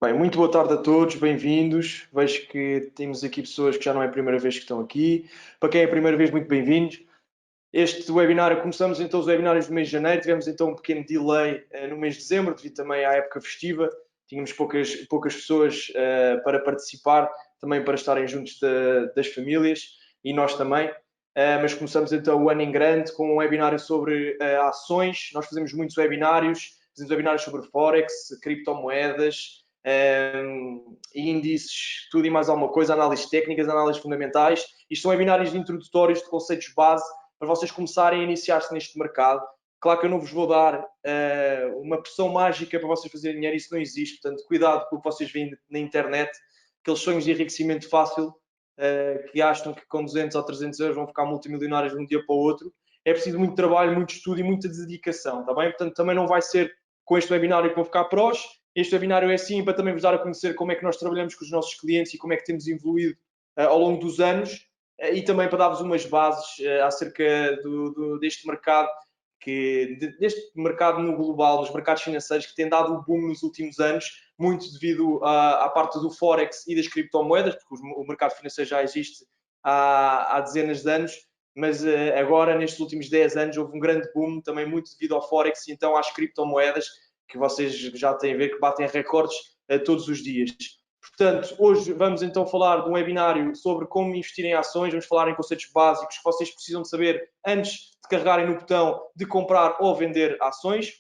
Bem, muito boa tarde a todos, bem-vindos. Vejo que temos aqui pessoas que já não é a primeira vez que estão aqui. Para quem é a primeira vez, muito bem-vindos. Este webinário, começamos então os webinários do mês de janeiro, tivemos então um pequeno delay no mês de dezembro, devido também à época festiva. Tínhamos poucas pessoas para participar, também para estarem juntos das famílias e nós também. Mas começamos então o ano em grande com um webinário sobre ações. Nós fazemos muitos fazemos webinários sobre Forex, criptomoedas, índices, tudo e mais alguma coisa, análises técnicas, análises fundamentais. Isto são webinários introdutórios de conceitos base para vocês começarem a iniciar-se neste mercado. Claro que eu não vos vou dar uma pressão mágica para vocês fazerem dinheiro, isso não existe. Portanto, cuidado com o que vocês veem na internet, aqueles sonhos de enriquecimento fácil, que acham que com 200 ou 300 euros vão ficar multimilionários de um dia para o outro. É preciso muito trabalho, muito estudo e muita dedicação, está bem? Portanto, também não vai ser com este webinário que vão ficar prós. Este webinário é assim para também vos dar a conhecer como é que nós trabalhamos com os nossos clientes e como é que temos evoluído ao longo dos anos, e também para dar-vos umas bases acerca deste mercado, deste mercado no global, nos mercados financeiros, que tem dado o boom nos últimos anos, muito devido à parte do Forex e das criptomoedas, porque o mercado financeiro já existe há dezenas de anos, mas agora, nestes últimos 10 anos, houve um grande boom, também muito devido ao Forex e então às criptomoedas, que vocês já têm a ver que batem recordes todos os dias. Portanto, hoje vamos então falar de um webinário sobre como investir em ações, vamos falar em conceitos básicos que vocês precisam de saber antes de carregarem no botão de comprar ou vender ações.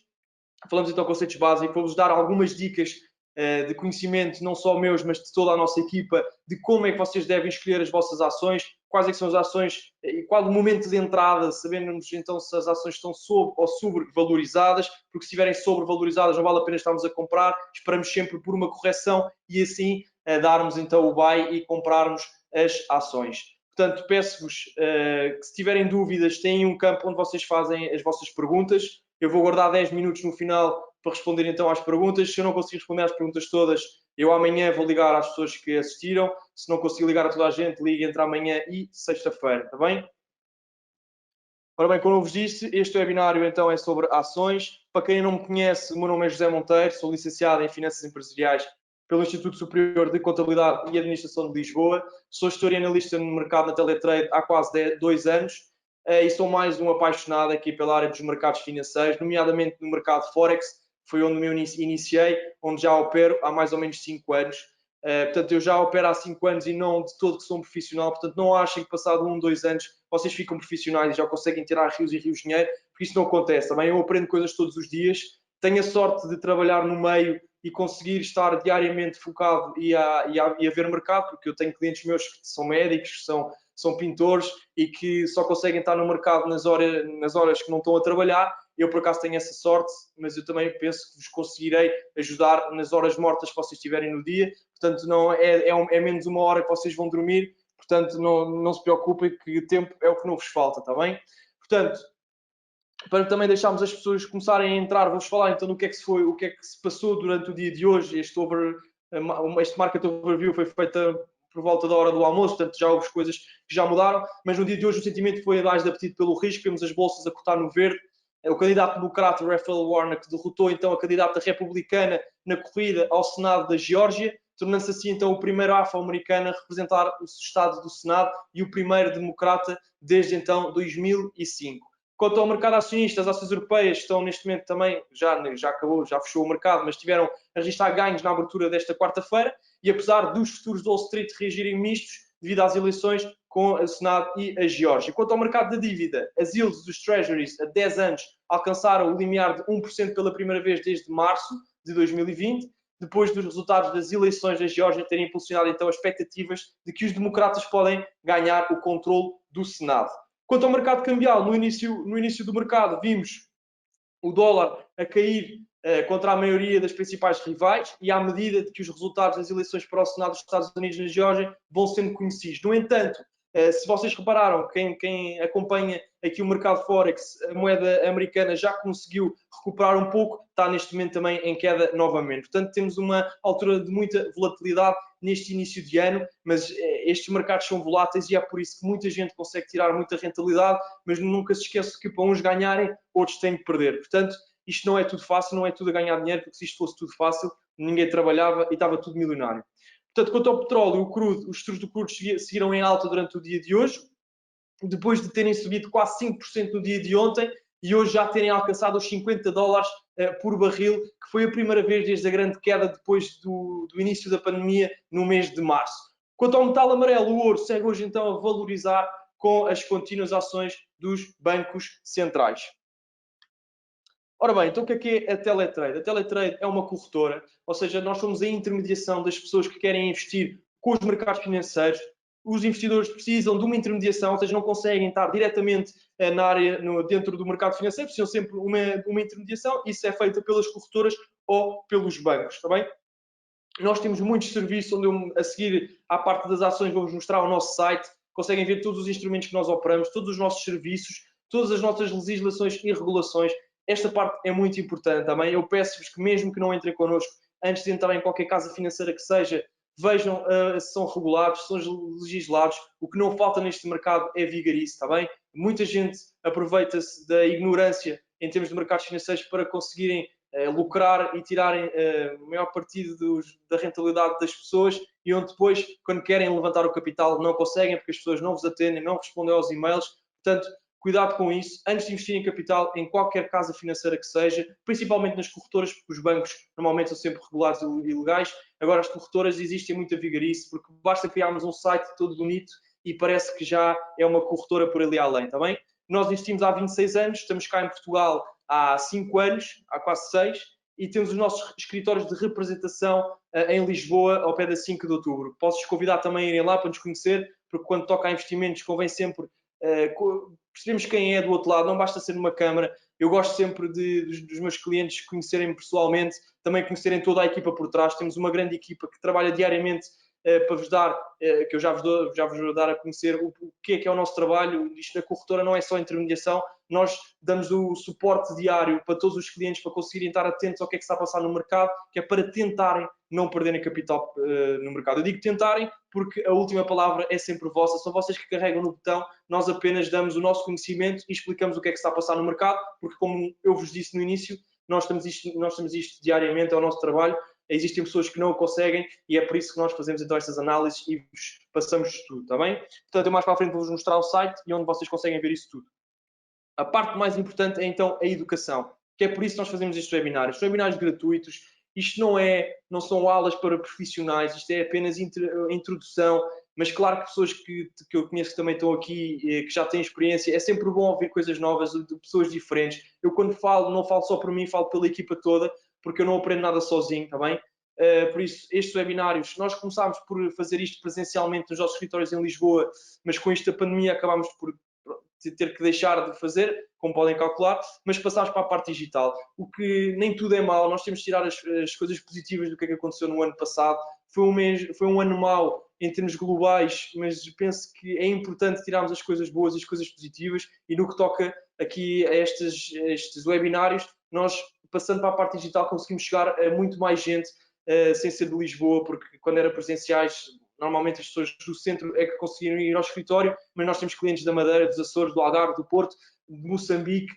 Falamos então de conceitos básicos, vou-vos dar algumas dicas de conhecimento, não só meus, mas de toda a nossa equipa, de como é que vocês devem escolher as vossas ações, quais é que são as ações e qual o momento de entrada, sabemos então se as ações estão sob ou sobrevalorizadas, porque se estiverem sobrevalorizadas não vale a pena estarmos a comprar, esperamos sempre por uma correção e assim darmos então o buy e comprarmos as ações. Portanto, peço-vos que se tiverem dúvidas, têm um campo onde vocês fazem as vossas perguntas. Eu vou guardar 10 minutos no final para responder então às perguntas. Se eu não conseguir responder às perguntas todas, eu amanhã vou ligar às pessoas que assistiram. Se não conseguir ligar a toda a gente, ligue entre amanhã e sexta-feira, está bem? Ora bem, como eu vos disse, este webinário então é sobre ações. Para quem não me conhece, o meu nome é José Monteiro, sou licenciado em Finanças Empresariais pelo Instituto Superior de Contabilidade e Administração de Lisboa. Sou gestor e analista no mercado na Teletrade há quase 2 anos e sou mais um apaixonado aqui pela área dos mercados financeiros, nomeadamente no mercado Forex, foi onde me iniciei, onde já opero há mais ou menos 5 anos. Portanto, eu já opero há 5 anos e não de todo que sou um profissional, portanto, não achem que passado 1, 2 anos vocês ficam profissionais e já conseguem tirar rios e rios de dinheiro, porque isso não acontece. Também eu aprendo coisas todos os dias, tenho a sorte de trabalhar no meio e conseguir estar diariamente focado e a ver mercado, porque eu tenho clientes meus que são médicos, que são pintores e que só conseguem estar no mercado nas horas que não estão a trabalhar. Eu, por acaso, tenho essa sorte, mas eu também penso que vos conseguirei ajudar nas horas mortas que vocês tiverem no dia. Portanto, não é menos uma hora que vocês vão dormir. Portanto, não se preocupem que tempo é o que não vos falta, está bem? Portanto, para também deixarmos as pessoas começarem a entrar, vamos falar então do que é que se passou durante o dia de hoje. Este Market Overview foi feita por volta da hora do almoço, portanto já houve coisas que já mudaram, mas no dia de hoje o sentimento foi mais de apetite pelo risco, vemos as bolsas a cotar no verde. O candidato democrata Raphael Warnock derrotou então a candidata republicana na corrida ao Senado da Geórgia, tornando-se assim então o primeiro afro-americano a representar o Estado do Senado e o primeiro democrata desde então 2005. Quanto ao mercado acionista, as ações europeias estão neste momento também, já acabou, já fechou o mercado, mas tiveram a registrar ganhos na abertura desta quarta-feira e apesar dos futuros de Wall Street reagirem mistos devido às eleições com o Senado e a Geórgia. Quanto ao mercado da dívida, as yields dos Treasuries a 10 anos alcançaram o limiar de 1% pela primeira vez desde março de 2020, depois dos resultados das eleições da Geórgia terem impulsionado então as expectativas de que os democratas podem ganhar o controle do Senado. Quanto ao mercado cambial, no início do mercado vimos o dólar a cair contra a maioria das principais rivais e à medida de que os resultados das eleições para o Senado dos Estados Unidos na Geórgia vão sendo conhecidos. No entanto, se vocês repararam, quem acompanha aqui o mercado Forex, a moeda americana já conseguiu recuperar um pouco, está neste momento também em queda novamente. Portanto, temos uma altura de muita volatilidade neste início de ano, mas estes mercados são voláteis e é por isso que muita gente consegue tirar muita rentabilidade, mas nunca se esqueça que para uns ganharem, outros têm que perder. Portanto, isto não é tudo fácil, não é tudo a ganhar dinheiro, porque se isto fosse tudo fácil, ninguém trabalhava e estava tudo milionário. Portanto, quanto ao petróleo, o crudo, os futuros do crudo seguiram em alta durante o dia de hoje, depois de terem subido quase 5% no dia de ontem e hoje já terem alcançado os $50 por barril, que foi a primeira vez desde a grande queda depois do início da pandemia no mês de março. Quanto ao metal amarelo, o ouro segue hoje então a valorizar com as contínuas ações dos bancos centrais. Ora bem, então o que é a Teletrade? A Teletrade é uma corretora, ou seja, nós somos a intermediação das pessoas que querem investir com os mercados financeiros. Os investidores precisam de uma intermediação, ou seja, não conseguem estar diretamente na área, dentro do mercado financeiro, precisam sempre uma intermediação. Isso é feito pelas corretoras ou pelos bancos, está bem? Nós temos muitos serviços onde eu, a seguir à parte das ações, vou-vos mostrar o nosso site. Conseguem ver todos os instrumentos que nós operamos, todos os nossos serviços, todas as nossas legislações e regulações. Esta parte é muito importante também. Eu peço-vos que, mesmo que não entrem connosco, antes de entrar em qualquer casa financeira que seja, vejam se são regulados, se são legislados. O que não falta neste mercado é vigarice, está bem? Muita gente aproveita-se da ignorância em termos de mercados financeiros para conseguirem lucrar e tirarem maior partido da rentabilidade das pessoas e onde depois, quando querem levantar o capital, não conseguem porque as pessoas não vos atendem, não respondem aos e-mails. Portanto, cuidado com isso. Antes de investir em capital, em qualquer casa financeira que seja, principalmente nas corretoras, porque os bancos normalmente são sempre regulados e legais. Agora, as corretoras existem muita vigarice, porque basta criarmos um site todo bonito e parece que já é uma corretora por ali além, está bem? Nós investimos há 26 anos, estamos cá em Portugal há 5 anos, há quase 6, e temos os nossos escritórios de representação em Lisboa, ao pé da 5 de outubro. Posso-vos convidar também a irem lá para nos conhecer, porque quando toca a investimentos convém sempre percebemos quem é do outro lado, não basta ser numa câmara. Eu gosto sempre dos meus clientes conhecerem-me pessoalmente, também conhecerem toda a equipa por trás. Temos uma grande equipa que trabalha diariamente para vos dar, que eu já vos vou dar a conhecer o que é o nosso trabalho. Isto da corretora não é só intermediação, nós damos o suporte diário para todos os clientes para conseguirem estar atentos ao que é que está a passar no mercado, que é para tentarem não perderem capital no mercado. Eu digo tentarem porque a última palavra é sempre vossa, são vocês que carregam no botão, nós apenas damos o nosso conhecimento e explicamos o que é que está a passar no mercado, porque como eu vos disse no início, nós temos isto diariamente, é o nosso trabalho. Existem pessoas que não o conseguem e é por isso que nós fazemos então estas análises e vos passamos tudo, está bem? Portanto, eu mais para a frente vou-vos mostrar o site e onde vocês conseguem ver isso tudo. A parte mais importante é então a educação, que é por isso que nós fazemos estes webinários. São webinários gratuitos, isto não são aulas para profissionais, isto é apenas introdução, mas claro que pessoas que eu conheço que também estão aqui, que já têm experiência, é sempre bom ouvir coisas novas de pessoas diferentes. Eu quando falo, não falo só por mim, falo pela equipa toda, porque eu não aprendo nada sozinho, está bem? Por isso, estes webinários, nós começámos por fazer isto presencialmente nos nossos escritórios em Lisboa, mas com isto da pandemia acabámos por ter que deixar de fazer, como podem calcular, mas passámos para a parte digital. O que nem tudo é mau, nós temos de tirar as coisas positivas do que é que aconteceu no ano passado. Foi um ano mau em termos globais, mas penso que é importante tirarmos as coisas boas e as coisas positivas, e no que toca aqui a estes webinários, nós, passando para a parte digital, conseguimos chegar a muito mais gente, sem ser de Lisboa, porque quando era presenciais, normalmente as pessoas do centro é que conseguiram ir ao escritório, mas nós temos clientes da Madeira, dos Açores, do Algarve, do Porto, de Moçambique,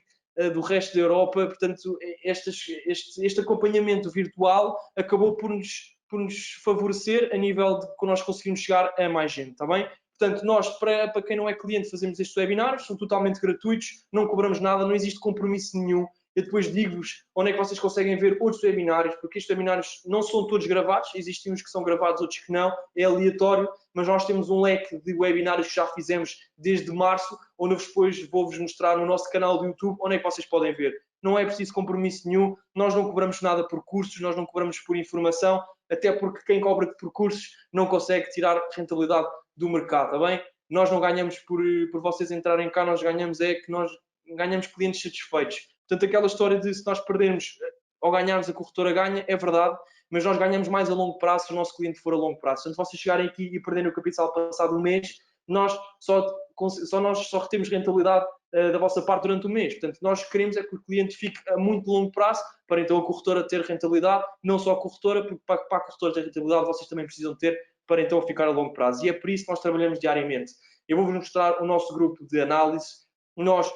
do resto da Europa. Portanto, este acompanhamento virtual acabou por nos favorecer a nível de que nós conseguimos chegar a mais gente, está bem? Portanto, nós, para quem não é cliente, fazemos estes webinários, são totalmente gratuitos, não cobramos nada, não existe compromisso nenhum. Eu depois digo-vos onde é que vocês conseguem ver outros webinários, porque estes webinários não são todos gravados, existem uns que são gravados, outros que não, é aleatório, mas nós temos um leque de webinários que já fizemos desde março, onde eu depois vou-vos mostrar no nosso canal do YouTube onde é que vocês podem ver. Não é preciso compromisso nenhum, nós não cobramos nada por cursos, nós não cobramos por informação, até porque quem cobra por cursos não consegue tirar rentabilidade do mercado, está bem? Nós não ganhamos por vocês entrarem cá, nós ganhamos que nós ganhamos clientes satisfeitos. Portanto, aquela história de se nós perdermos ou ganharmos, a corretora ganha, é verdade, mas nós ganhamos mais a longo prazo se o nosso cliente for a longo prazo. Portanto, vocês chegarem aqui e perderem o capital passado um mês, nós só retemos rentabilidade da vossa parte durante o mês. Portanto, nós queremos é que o cliente fique a muito longo prazo para então a corretora ter rentabilidade, não só a corretora, porque para a corretora ter rentabilidade vocês também precisam ter para então ficar a longo prazo. E é por isso que nós trabalhamos diariamente. Eu vou-vos mostrar o nosso grupo de análise. Nós,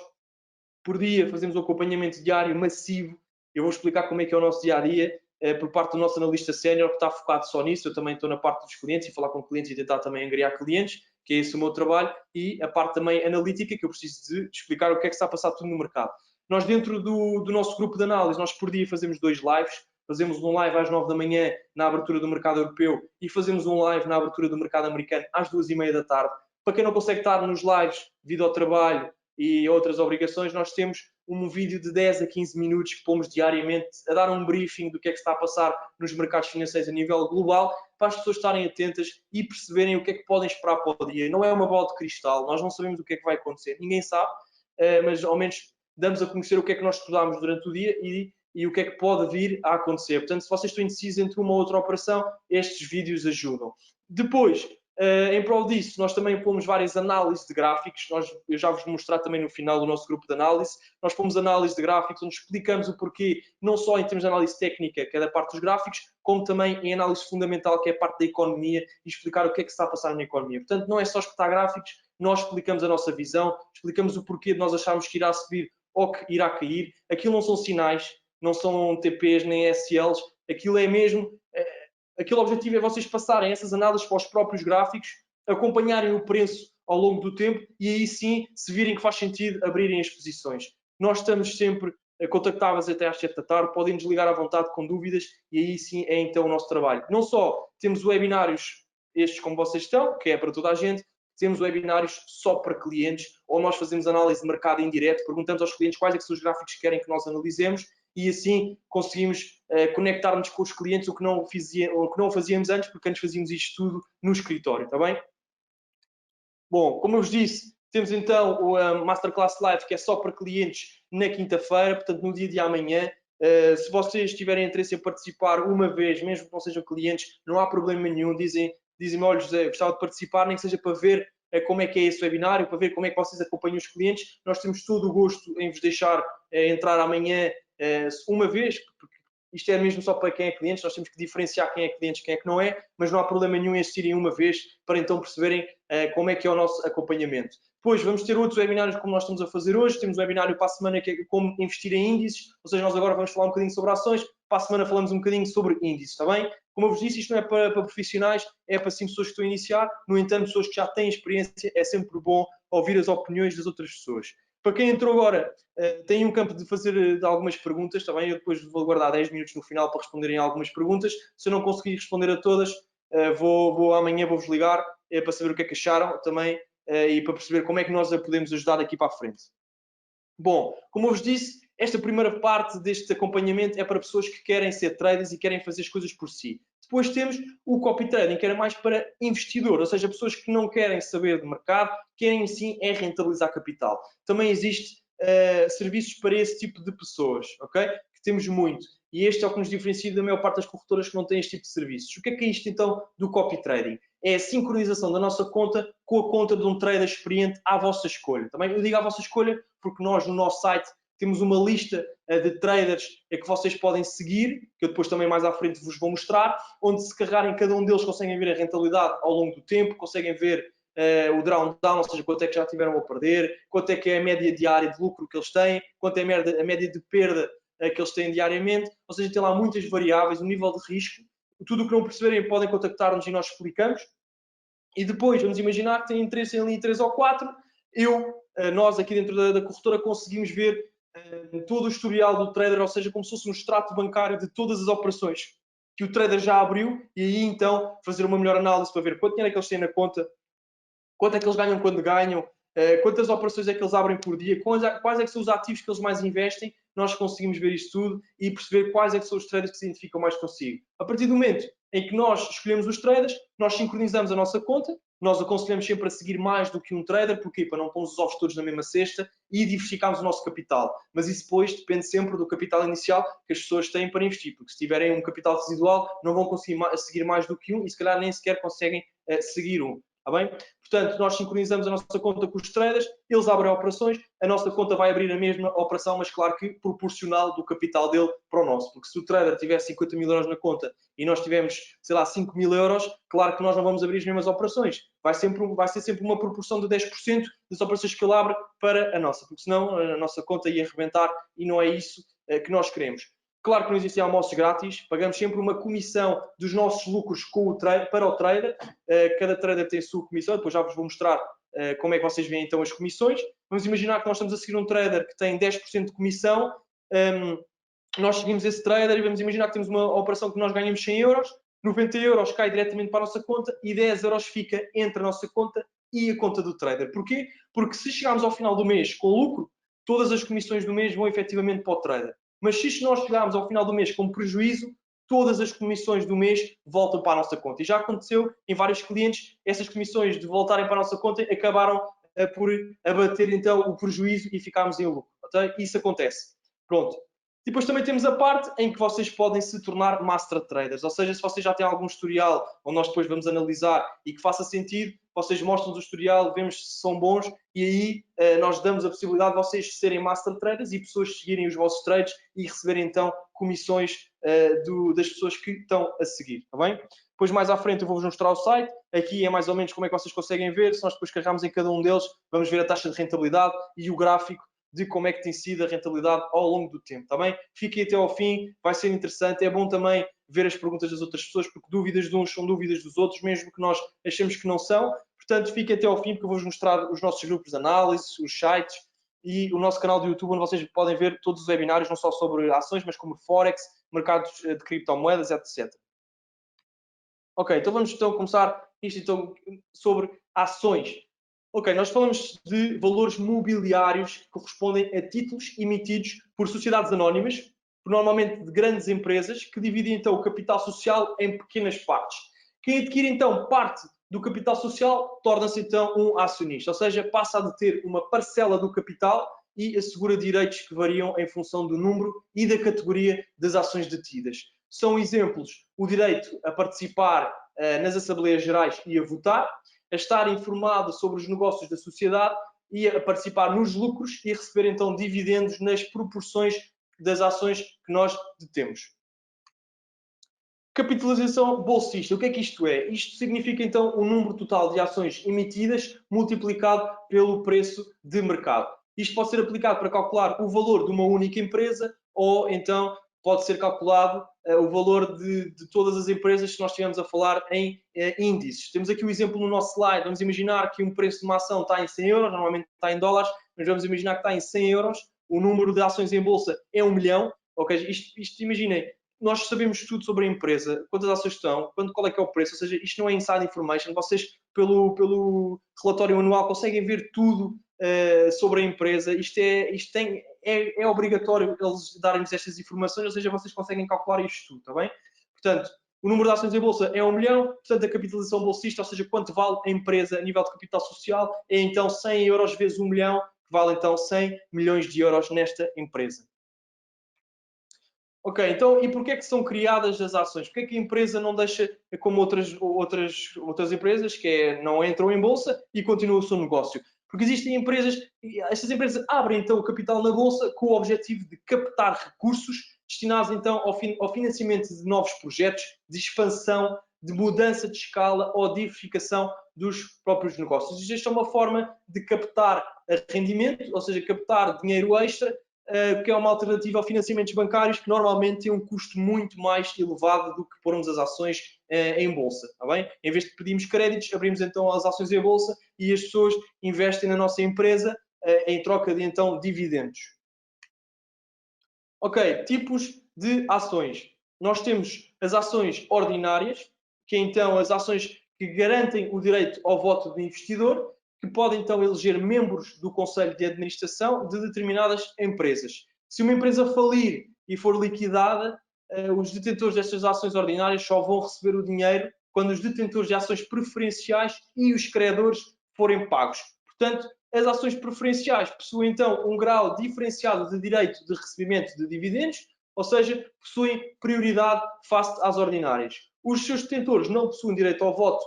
por dia, fazemos um acompanhamento diário massivo eu vou explicar como é que é o nosso dia-a-dia por parte do nosso analista sénior, que está focado só nisso. Eu também estou na parte dos clientes e falar com clientes e tentar também angariar clientes, que é esse o meu trabalho, e a parte também analítica, que eu preciso de explicar o que é que está a passar tudo no mercado. Nós, dentro do nosso grupo de análise, nós por dia fazemos 2 lives. Fazemos um live às 9 da manhã na abertura do mercado europeu e fazemos um live na abertura do mercado americano às 2h30 da tarde. Para quem não consegue estar nos lives devido ao trabalho e outras obrigações, nós temos um vídeo de 10 a 15 minutos que pomos diariamente a dar um briefing do que é que está a passar nos mercados financeiros a nível global, para as pessoas estarem atentas e perceberem o que é que podem esperar para o dia. Não é uma bola de cristal, nós não sabemos o que é que vai acontecer, ninguém sabe, mas ao menos damos a conhecer o que é que nós estudámos durante o dia e o que é que pode vir a acontecer. Portanto, se vocês estão indecisos entre uma ou outra operação, estes vídeos ajudam. Depois, em prol disso, nós também pomos várias análises de gráficos. Eu já vos vou mostrar também no final do nosso grupo de análise. Nós pomos análise de gráficos, onde explicamos o porquê, não só em termos de análise técnica, que é da parte dos gráficos, como também em análise fundamental, que é a parte da economia, e explicar o que é que está a passar na economia. Portanto, não é só espetar gráficos, nós explicamos a nossa visão, explicamos o porquê de nós acharmos que irá subir ou que irá cair. Aquilo não são sinais, não são TPs nem SLs, aquilo é mesmo... Aquele objetivo é vocês passarem essas análises para os próprios gráficos, acompanharem o preço ao longo do tempo e aí sim, se virem que faz sentido, abrirem as posições. Nós estamos sempre contactáveis até às 7 da tarde, podem nos ligar à vontade com dúvidas e aí sim é então o nosso trabalho. Não só temos webinários estes como vocês estão, que é para toda a gente, temos webinários só para clientes, onde nós fazemos análise de mercado em direto, perguntamos aos clientes quais é que são os gráficos que querem que nós analisemos e assim conseguimos conectar-nos com os clientes, o que não fazíamos antes, porque antes fazíamos isto tudo no escritório, está bem? Bom, como eu vos disse, temos então o Masterclass Live, que é só para clientes na quinta-feira, portanto no dia de amanhã. Se vocês tiverem interesse em participar uma vez, mesmo que não sejam clientes, não há problema nenhum, dizem-me, olha José, gostava de participar, nem que seja para ver como é que é esse webinário, para ver como é que vocês acompanham os clientes. Nós temos todo o gosto em vos deixar entrar amanhã uma vez, porque isto é mesmo só para quem é cliente, nós temos que diferenciar quem é cliente e quem é que não é, mas não há problema nenhum em assistirem uma vez para então perceberem como é que é o nosso acompanhamento. Depois vamos ter outros webinários como nós estamos a fazer hoje, temos um webinário para a semana que é como investir em índices, ou seja, nós agora vamos falar um bocadinho sobre ações, para a semana falamos um bocadinho sobre índices, está bem? Como eu vos disse, isto não é para profissionais, é para sim pessoas que estão a iniciar, no entanto, pessoas que já têm experiência, é sempre bom ouvir as opiniões das outras pessoas. Para quem entrou agora, tem um campo de fazer algumas perguntas, está bem? Eu depois vou guardar 10 minutos no final para responderem algumas perguntas. Se eu não conseguir responder a todas, amanhã vou-vos ligar para saber o que é que acharam também e para perceber como é que nós a podemos ajudar daqui para a frente. Bom, como eu vos disse, esta primeira parte deste acompanhamento é para pessoas que querem ser traders e querem fazer as coisas por si. Depois temos o copy trading, que era mais para investidor, ou seja, pessoas que não querem saber de mercado, querem sim é rentabilizar capital. Também existe serviços para esse tipo de pessoas, ok? Que temos muito. E este é o que nos diferencia da maior parte das corretoras que não têm este tipo de serviços. O que é isto então do copy trading? É a sincronização da nossa conta com a conta de um trader experiente à vossa escolha. Também eu digo à vossa escolha porque nós no nosso site temos uma lista de traders que vocês podem seguir, que eu depois também mais à frente vos vou mostrar, onde se carregarem cada um deles conseguem ver a rentabilidade ao longo do tempo, conseguem ver o drawdown, ou seja, quanto é que já tiveram a perder, quanto é que é a média diária de lucro que eles têm, quanto é a média de perda que eles têm diariamente, ou seja, tem lá muitas variáveis, o nível de risco, tudo o que não perceberem podem contactar-nos e nós explicamos. E depois, vamos imaginar que têm interesse em linha 3 ou 4, nós aqui dentro da corretora conseguimos ver todo o historial do trader, ou seja, como se fosse um extrato bancário de todas as operações que o trader já abriu e aí então fazer uma melhor análise para ver quanto dinheiro é que eles têm na conta, quanto é que eles ganham quando ganham, quantas operações é que eles abrem por dia, quais é que são os ativos que eles mais investem, nós conseguimos ver isto tudo e perceber quais é que são os traders que se identificam mais consigo. A partir do momento em que nós escolhemos os traders, nós sincronizamos a nossa conta, nós aconselhamos sempre a seguir mais do que um trader, porquê? Para não pôr os ovos todos na mesma cesta e diversificarmos o nosso capital. Mas isso depois depende sempre do capital inicial que as pessoas têm para investir, porque se tiverem um capital residual, não vão conseguir seguir mais do que um e se calhar nem sequer conseguem seguir um. Está bem? Portanto, nós sincronizamos a nossa conta com os traders, eles abrem operações, a nossa conta vai abrir a mesma operação, mas claro que proporcional do capital dele para o nosso. Porque se o trader tiver 50 mil euros na conta e nós tivermos, sei lá, 5 mil euros, claro que nós não vamos abrir as mesmas operações. Vai ser sempre uma proporção de 10% das operações que ele abre para a nossa, porque senão a nossa conta ia arrebentar e não é isso que nós queremos. Claro que não existem almoços grátis, pagamos sempre uma comissão dos nossos lucros para o trader. Cada trader tem a sua comissão, depois já vos vou mostrar como é que vocês veem então as comissões. Vamos imaginar que nós estamos a seguir um trader que tem 10% de comissão. Nós seguimos esse trader e vamos imaginar que temos uma operação que nós ganhamos 100 euros, 90 euros cai diretamente para a nossa conta e 10 euros fica entre a nossa conta e a conta do trader. Porquê? Porque se chegarmos ao final do mês com lucro, todas as comissões do mês vão efetivamente para o trader. Mas se nós chegarmos ao final do mês com prejuízo, todas as comissões do mês voltam para a nossa conta. E já aconteceu em vários clientes, essas comissões de voltarem para a nossa conta acabaram por abater então o prejuízo e ficarmos em lucro. Okay? Isso acontece. Pronto. Depois também temos a parte em que vocês podem se tornar master traders, ou seja, se vocês já têm algum historial, onde nós depois vamos analisar e que faça sentido, vocês mostram-nos o historial, vemos se são bons e aí nós damos a possibilidade de vocês serem master traders e pessoas seguirem os vossos trades e receberem então comissões das pessoas que estão a seguir, está bem? Depois mais à frente eu vou-vos mostrar o site, aqui é mais ou menos como é que vocês conseguem ver, se nós depois carregamos em cada um deles, vamos ver a taxa de rentabilidade e o gráfico de como é que tem sido a rentabilidade ao longo do tempo, está bem? Fiquem até ao fim, vai ser interessante. É bom também ver as perguntas das outras pessoas, porque dúvidas de uns são dúvidas dos outros, mesmo que nós achemos que não são. Portanto, fiquem até ao fim, porque eu vou-vos mostrar os nossos grupos de análise, os sites e o nosso canal do YouTube, onde vocês podem ver todos os webinários, não só sobre ações, mas como Forex, mercados de criptomoedas, etc. Ok, então vamos então começar isto então, sobre ações. Ok, nós falamos de valores mobiliários que correspondem a títulos emitidos por sociedades anónimas, normalmente de grandes empresas, que dividem então o capital social em pequenas partes. Quem adquire então parte do capital social torna-se então um acionista, ou seja, passa a deter uma parcela do capital e assegura direitos que variam em função do número e da categoria das ações detidas. São exemplos o direito a participar nas Assembleias Gerais e a votar, a estar informado sobre os negócios da sociedade e a participar nos lucros e a receber então dividendos nas proporções das ações que nós detemos. Capitalização bolsista. O que é que isto é? Isto significa então o número total de ações emitidas multiplicado pelo preço de mercado. Isto pode ser aplicado para calcular o valor de uma única empresa ou então pode ser calculado o valor de todas as empresas se nós estivermos a falar em índices. Temos aqui o exemplo no nosso slide. Vamos imaginar que um preço de uma ação está em 100 euros, normalmente está em dólares, mas vamos imaginar que está em 100 euros. O número de ações em bolsa é 1 milhão. Okay? Isto imaginem, nós sabemos tudo sobre a empresa, quantas ações estão, qual é que é o preço, ou seja, isto não é inside information, vocês pelo relatório anual conseguem ver tudo sobre a empresa, isto é obrigatório eles darem-nos estas informações, ou seja, vocês conseguem calcular isto tudo, está bem? Portanto, o número de ações em bolsa é 1 milhão, portanto a capitalização bolsista, ou seja, quanto vale a empresa a nível de capital social, é então 100 euros vezes 1 milhão, que vale então 100 milhões de euros nesta empresa. Ok, então e porquê é que são criadas as ações? Porquê é que a empresa não deixa como outras empresas, não entram em bolsa e continuam o seu negócio? Porque existem empresas, estas empresas abrem então o capital na bolsa com o objetivo de captar recursos destinados então ao financiamento de novos projetos, de expansão, de mudança de escala ou diversificação dos próprios negócios. Isto é uma forma de captar rendimento, ou seja, captar dinheiro extra, que é uma alternativa a financiamentos bancários que normalmente têm um custo muito mais elevado do que pormos as ações em bolsa, está bem? Em vez de pedirmos créditos, abrimos então as ações em bolsa e as pessoas investem na nossa empresa em troca de então dividendos. Ok, tipos de ações. Nós temos as ações ordinárias, que é então as ações que garantem o direito ao voto do investidor, que podem então eleger membros do Conselho de Administração de determinadas empresas. Se uma empresa falir e for liquidada, os detentores destas ações ordinárias só vão receber o dinheiro quando os detentores de ações preferenciais e os credores forem pagos. Portanto, as ações preferenciais possuem então um grau diferenciado de direito de recebimento de dividendos, ou seja, possuem prioridade face às ordinárias. Os seus detentores não possuem direito ao voto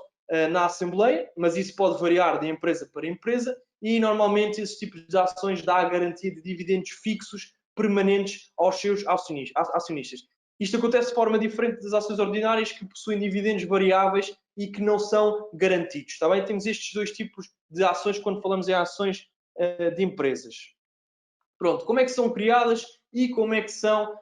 na Assembleia, mas isso pode variar de empresa para empresa e normalmente esse tipo de ações dá a garantia de dividendos fixos permanentes aos seus acionistas. Isto acontece de forma diferente das ações ordinárias que possuem dividendos variáveis e que não são garantidos. Está bem? Temos estes dois tipos de ações quando falamos em ações de empresas. Pronto, como é que são criadas e como é que são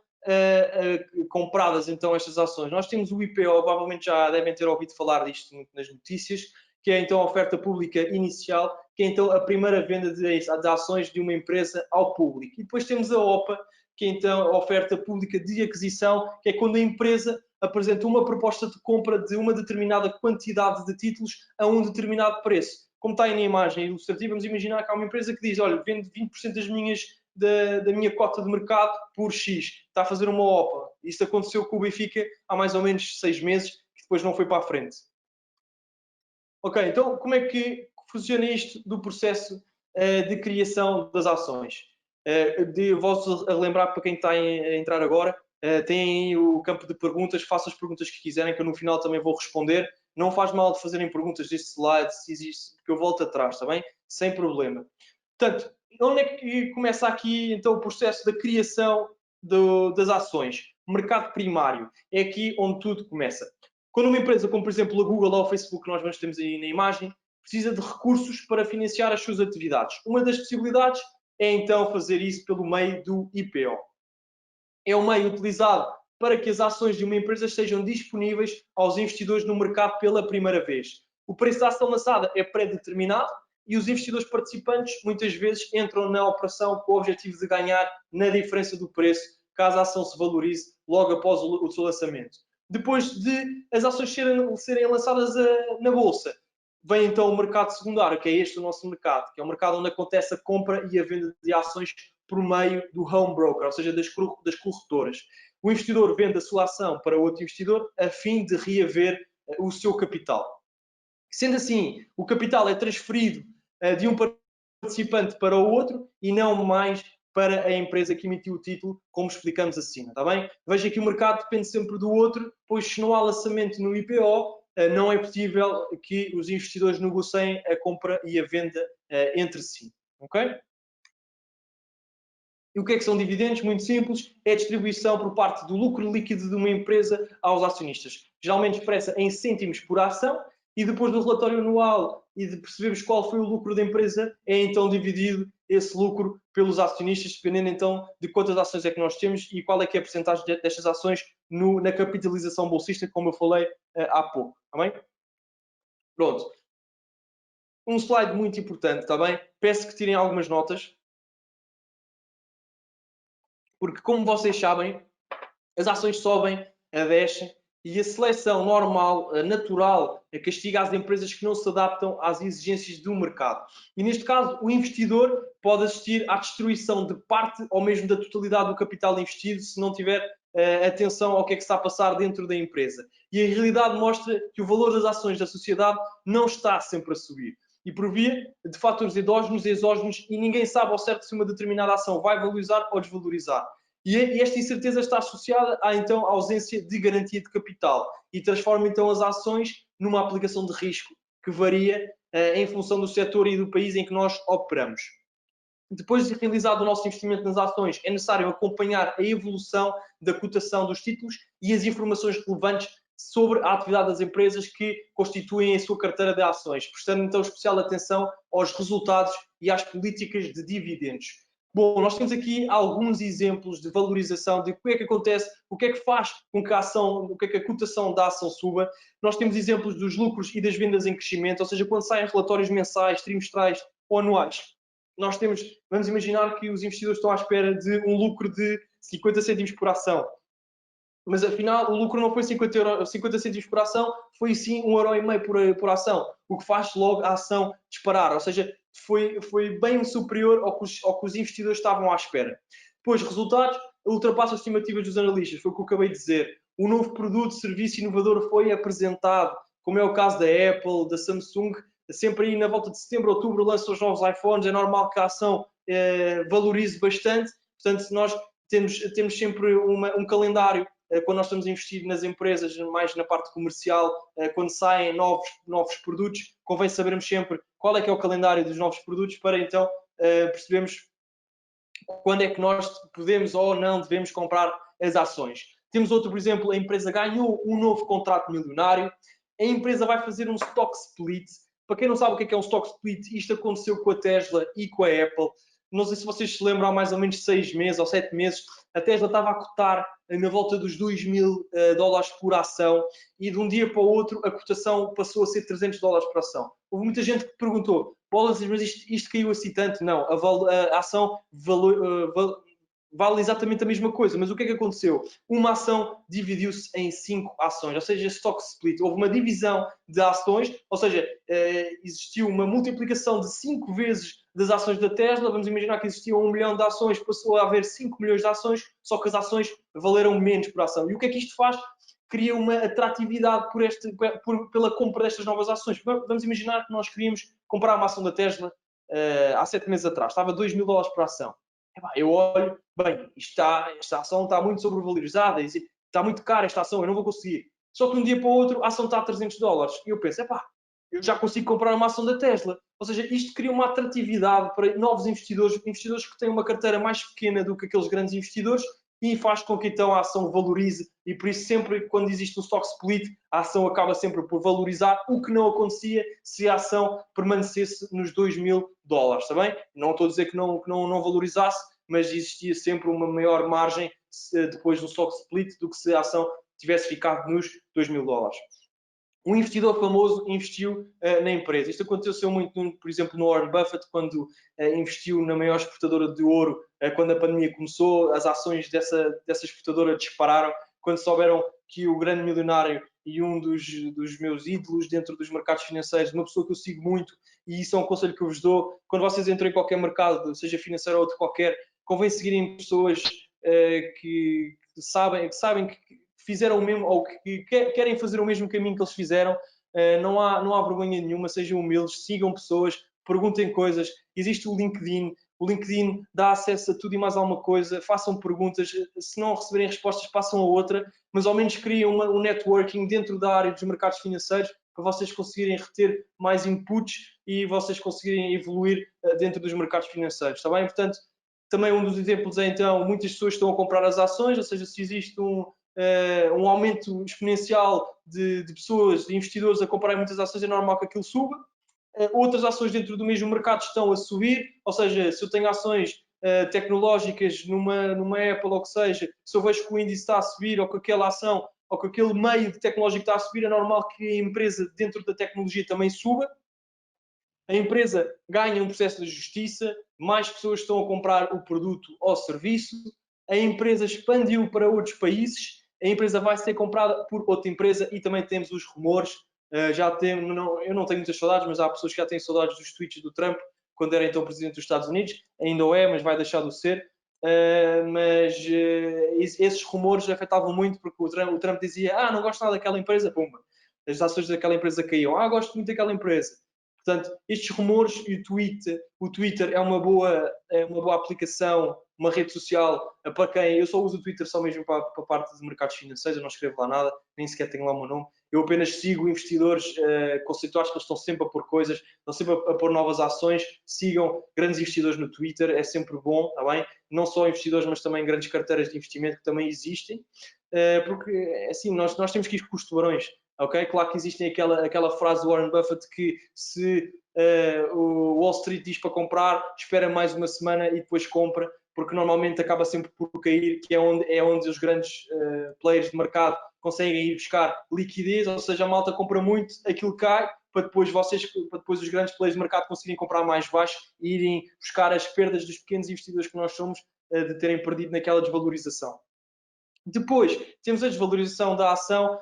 compradas então estas ações? Nós temos o IPO, provavelmente já devem ter ouvido falar disto nas notícias, que é então a oferta pública inicial, que é então a primeira venda de ações de uma empresa ao público. E depois temos a OPA, que é então a oferta pública de aquisição, que é quando a empresa apresenta uma proposta de compra de uma determinada quantidade de títulos a um determinado preço. Como está aí na imagem ilustrativa, vamos imaginar que há uma empresa que diz, olha, vendo 20% da minha cota de mercado por X. Está a fazer uma OPA. Isso aconteceu com o Benfica há mais ou menos 6 meses, que depois não foi para a frente. Ok, então como é que funciona isto do processo de criação das ações? Volto a relembrar para quem está a entrar agora, tem o campo de perguntas, façam as perguntas que quiserem, que eu no final também vou responder. Não faz mal de fazerem perguntas deste slide, se existe, porque eu volto atrás, está bem? Sem problema. Portanto, onde é que começa aqui então o processo da criação das ações? Mercado primário. É aqui onde tudo começa. Quando uma empresa, como por exemplo a Google ou o Facebook, que nós temos aí na imagem, precisa de recursos para financiar as suas atividades. Uma das possibilidades é então fazer isso pelo meio do IPO. É o meio utilizado para que as ações de uma empresa estejam disponíveis aos investidores no mercado pela primeira vez. O preço da ação lançada é pré-determinado e os investidores participantes muitas vezes entram na operação com o objetivo de ganhar na diferença do preço, caso a ação se valorize logo após o seu lançamento. Depois de as ações serem lançadas na bolsa, vem então o mercado secundário, que é este o nosso mercado, que é o mercado onde acontece a compra e a venda de ações por meio do home broker, ou seja, das corretoras. O investidor vende a sua ação para outro investidor a fim de reaver o seu capital. Sendo assim, o capital é transferido de um participante para o outro e não mais para a empresa que emitiu o título, como explicamos acima, está bem? Veja que o mercado depende sempre do outro, pois se não há lançamento no IPO, não é possível que os investidores negociem a compra e a venda entre si, ok? E o que é que são dividendos? Muito simples, é a distribuição por parte do lucro líquido de uma empresa aos acionistas. Geralmente expressa em cêntimos por ação e depois do relatório anual e de percebermos qual foi o lucro da empresa, é então dividido esse lucro pelos acionistas, dependendo então de quantas ações é que nós temos e qual é que é a porcentagem destas ações na capitalização bolsista, como eu falei há pouco. Está bem? Pronto. Um slide muito importante, está bem? Peço que tirem algumas notas. Porque, como vocês sabem, as ações sobem, descem e a seleção normal, natural, castiga as empresas que não se adaptam às exigências do mercado. E, neste caso, o investidor pode assistir à destruição de parte ou mesmo da totalidade do capital investido se não tiver atenção ao que é que está a passar dentro da empresa. E a realidade mostra que o valor das ações da sociedade não está sempre a subir. E por via de fatores endógenos e exógenos, e ninguém sabe ao certo se uma determinada ação vai valorizar ou desvalorizar. E esta incerteza está associada à então ausência de garantia de capital e transforma então as ações numa aplicação de risco que varia em função do setor e do país em que nós operamos. Depois de realizado o nosso investimento nas ações, é necessário acompanhar a evolução da cotação dos títulos e as informações relevantes sobre a atividade das empresas que constituem a sua carteira de ações, prestando então especial atenção aos resultados e às políticas de dividendos. Bom, nós temos aqui alguns exemplos de valorização de o que é que acontece, o que é que faz com que a cotação da ação suba. Nós temos exemplos dos lucros e das vendas em crescimento, ou seja, quando saem relatórios mensais, trimestrais ou anuais, vamos imaginar que os investidores estão à espera de um lucro de 50 cêntimos por ação. Mas afinal o lucro não foi 50 cêntimos por ação, foi sim 1,5€ por ação, o que faz logo a ação disparar, ou seja, foi bem superior ao que os investidores estavam à espera. Depois, resultados, ultrapassa as estimativas dos analistas, foi o que eu acabei de dizer. Um novo produto, serviço inovador foi apresentado, como é o caso da Apple, da Samsung, sempre aí na volta de setembro, outubro lançam os novos iPhones, é normal que a ação valorize bastante, portanto nós temos sempre um calendário quando nós estamos a investir nas empresas, mais na parte comercial, quando saem novos produtos, convém sabermos sempre qual é que é o calendário dos novos produtos para então percebermos quando é que nós podemos ou não devemos comprar as ações. Temos outro, por exemplo, a empresa ganhou um novo contrato milionário, a empresa vai fazer um stock split. Para quem não sabe o que é um stock split, isto aconteceu com a Tesla e com a Apple. não sei se vocês se lembram, há mais ou menos 6 meses ou 7 meses, a Tesla estava a cotar na volta dos 2.000 dólares por ação e de um dia para o outro a cotação passou a ser 300 dólares por ação. Houve muita gente que perguntou, mas isto caiu assim tanto? Não, a ação vale exatamente a mesma coisa, mas o que é que aconteceu? Uma ação dividiu-se em 5 ações, ou seja, stock split. Houve uma divisão de ações, ou seja, existiu uma multiplicação de 5 vezes das ações da Tesla. Vamos imaginar que existiam 1 milhão de ações, passou a haver 5 milhões de ações, só que as ações valeram menos por ação. E o que é que isto faz? Cria uma atratividade pela compra destas novas ações. Vamos imaginar que nós queríamos comprar uma ação da Tesla há 7 meses atrás, estava 2.000 dólares por ação. Eu olho, bem, esta ação está muito sobrevalorizada, está muito cara esta ação, eu não vou conseguir. Só que de um dia para o outro a ação está a 300 dólares. E eu penso, eu já consigo comprar uma ação da Tesla. Ou seja, isto cria uma atratividade para novos investidores, investidores que têm uma carteira mais pequena do que aqueles grandes investidores, e faz com que então a ação valorize, e por isso sempre quando existe um stock split, a ação acaba sempre por valorizar, o que não acontecia se a ação permanecesse nos 2.000 dólares, está bem? Não estou a dizer que não valorizasse, mas existia sempre uma maior margem depois do stock split do que se a ação tivesse ficado nos 2.000 dólares. Um investidor famoso investiu na empresa. Isto aconteceu muito, por exemplo, no Warren Buffett, quando investiu na maior exportadora de ouro, quando a pandemia começou, as ações dessa exportadora dispararam, quando souberam que o grande milionário e um dos meus ídolos dentro dos mercados financeiros, uma pessoa que eu sigo muito, e isso é um conselho que eu vos dou, quando vocês entram em qualquer mercado, seja financeiro ou outro qualquer, convém seguirem pessoas que sabem que fizeram o mesmo ou que querem fazer o mesmo caminho que eles fizeram. Não há vergonha nenhuma, sejam humildes, sigam pessoas, perguntem coisas. Existe o LinkedIn dá acesso a tudo e mais alguma coisa, façam perguntas, se não receberem respostas passam a outra, mas ao menos criam um networking dentro da área dos mercados financeiros para vocês conseguirem reter mais inputs e vocês conseguirem evoluir dentro dos mercados financeiros, está bem? Portanto, também um dos exemplos é então, muitas pessoas estão a comprar as ações, ou seja, se existe um aumento exponencial de pessoas, de investidores a comprarem muitas ações, é normal que aquilo suba. Outras ações dentro do mesmo mercado estão a subir, ou seja, se eu tenho ações tecnológicas numa Apple ou que seja, se eu vejo que o índice está a subir ou que aquela ação ou que aquele meio tecnológico está a subir, é normal que a empresa dentro da tecnologia também suba. A empresa ganha um processo de justiça, mais pessoas estão a comprar o produto ou serviço, a empresa expandiu para outros países, a empresa vai ser comprada por outra empresa e também temos os rumores. Eu não tenho muitas saudades, mas há pessoas que já têm saudades dos tweets do Trump, quando era então presidente dos Estados Unidos, ainda o é, mas vai deixar de ser. Esses rumores afetavam muito porque o Trump dizia, não gosto nada daquela empresa, pumba, as ações daquela empresa caíam, gosto muito daquela empresa. Portanto, estes rumores e o Twitter é uma boa aplicação, uma rede social para quem... Eu só uso o Twitter só mesmo para a parte de mercados financeiros, eu não escrevo lá nada, nem sequer tenho lá o meu nome. Eu apenas sigo investidores conceituados que eles estão sempre a pôr coisas, estão sempre a pôr novas ações. Sigam grandes investidores no Twitter, é sempre bom, está bem? Não só investidores, mas também grandes carteiras de investimento que também existem, porque assim, nós temos que ir com os tubarões. Okay? Claro que existem aquela frase do Warren Buffett que se o Wall Street diz para comprar, espera mais uma semana e depois compra, porque normalmente acaba sempre por cair, que é onde os grandes players de mercado conseguem ir buscar liquidez, ou seja, a malta compra muito, aquilo cai, para depois os grandes players de mercado conseguirem comprar mais baixo e irem buscar as perdas dos pequenos investidores que nós somos de terem perdido naquela desvalorização. Depois, temos a desvalorização da ação,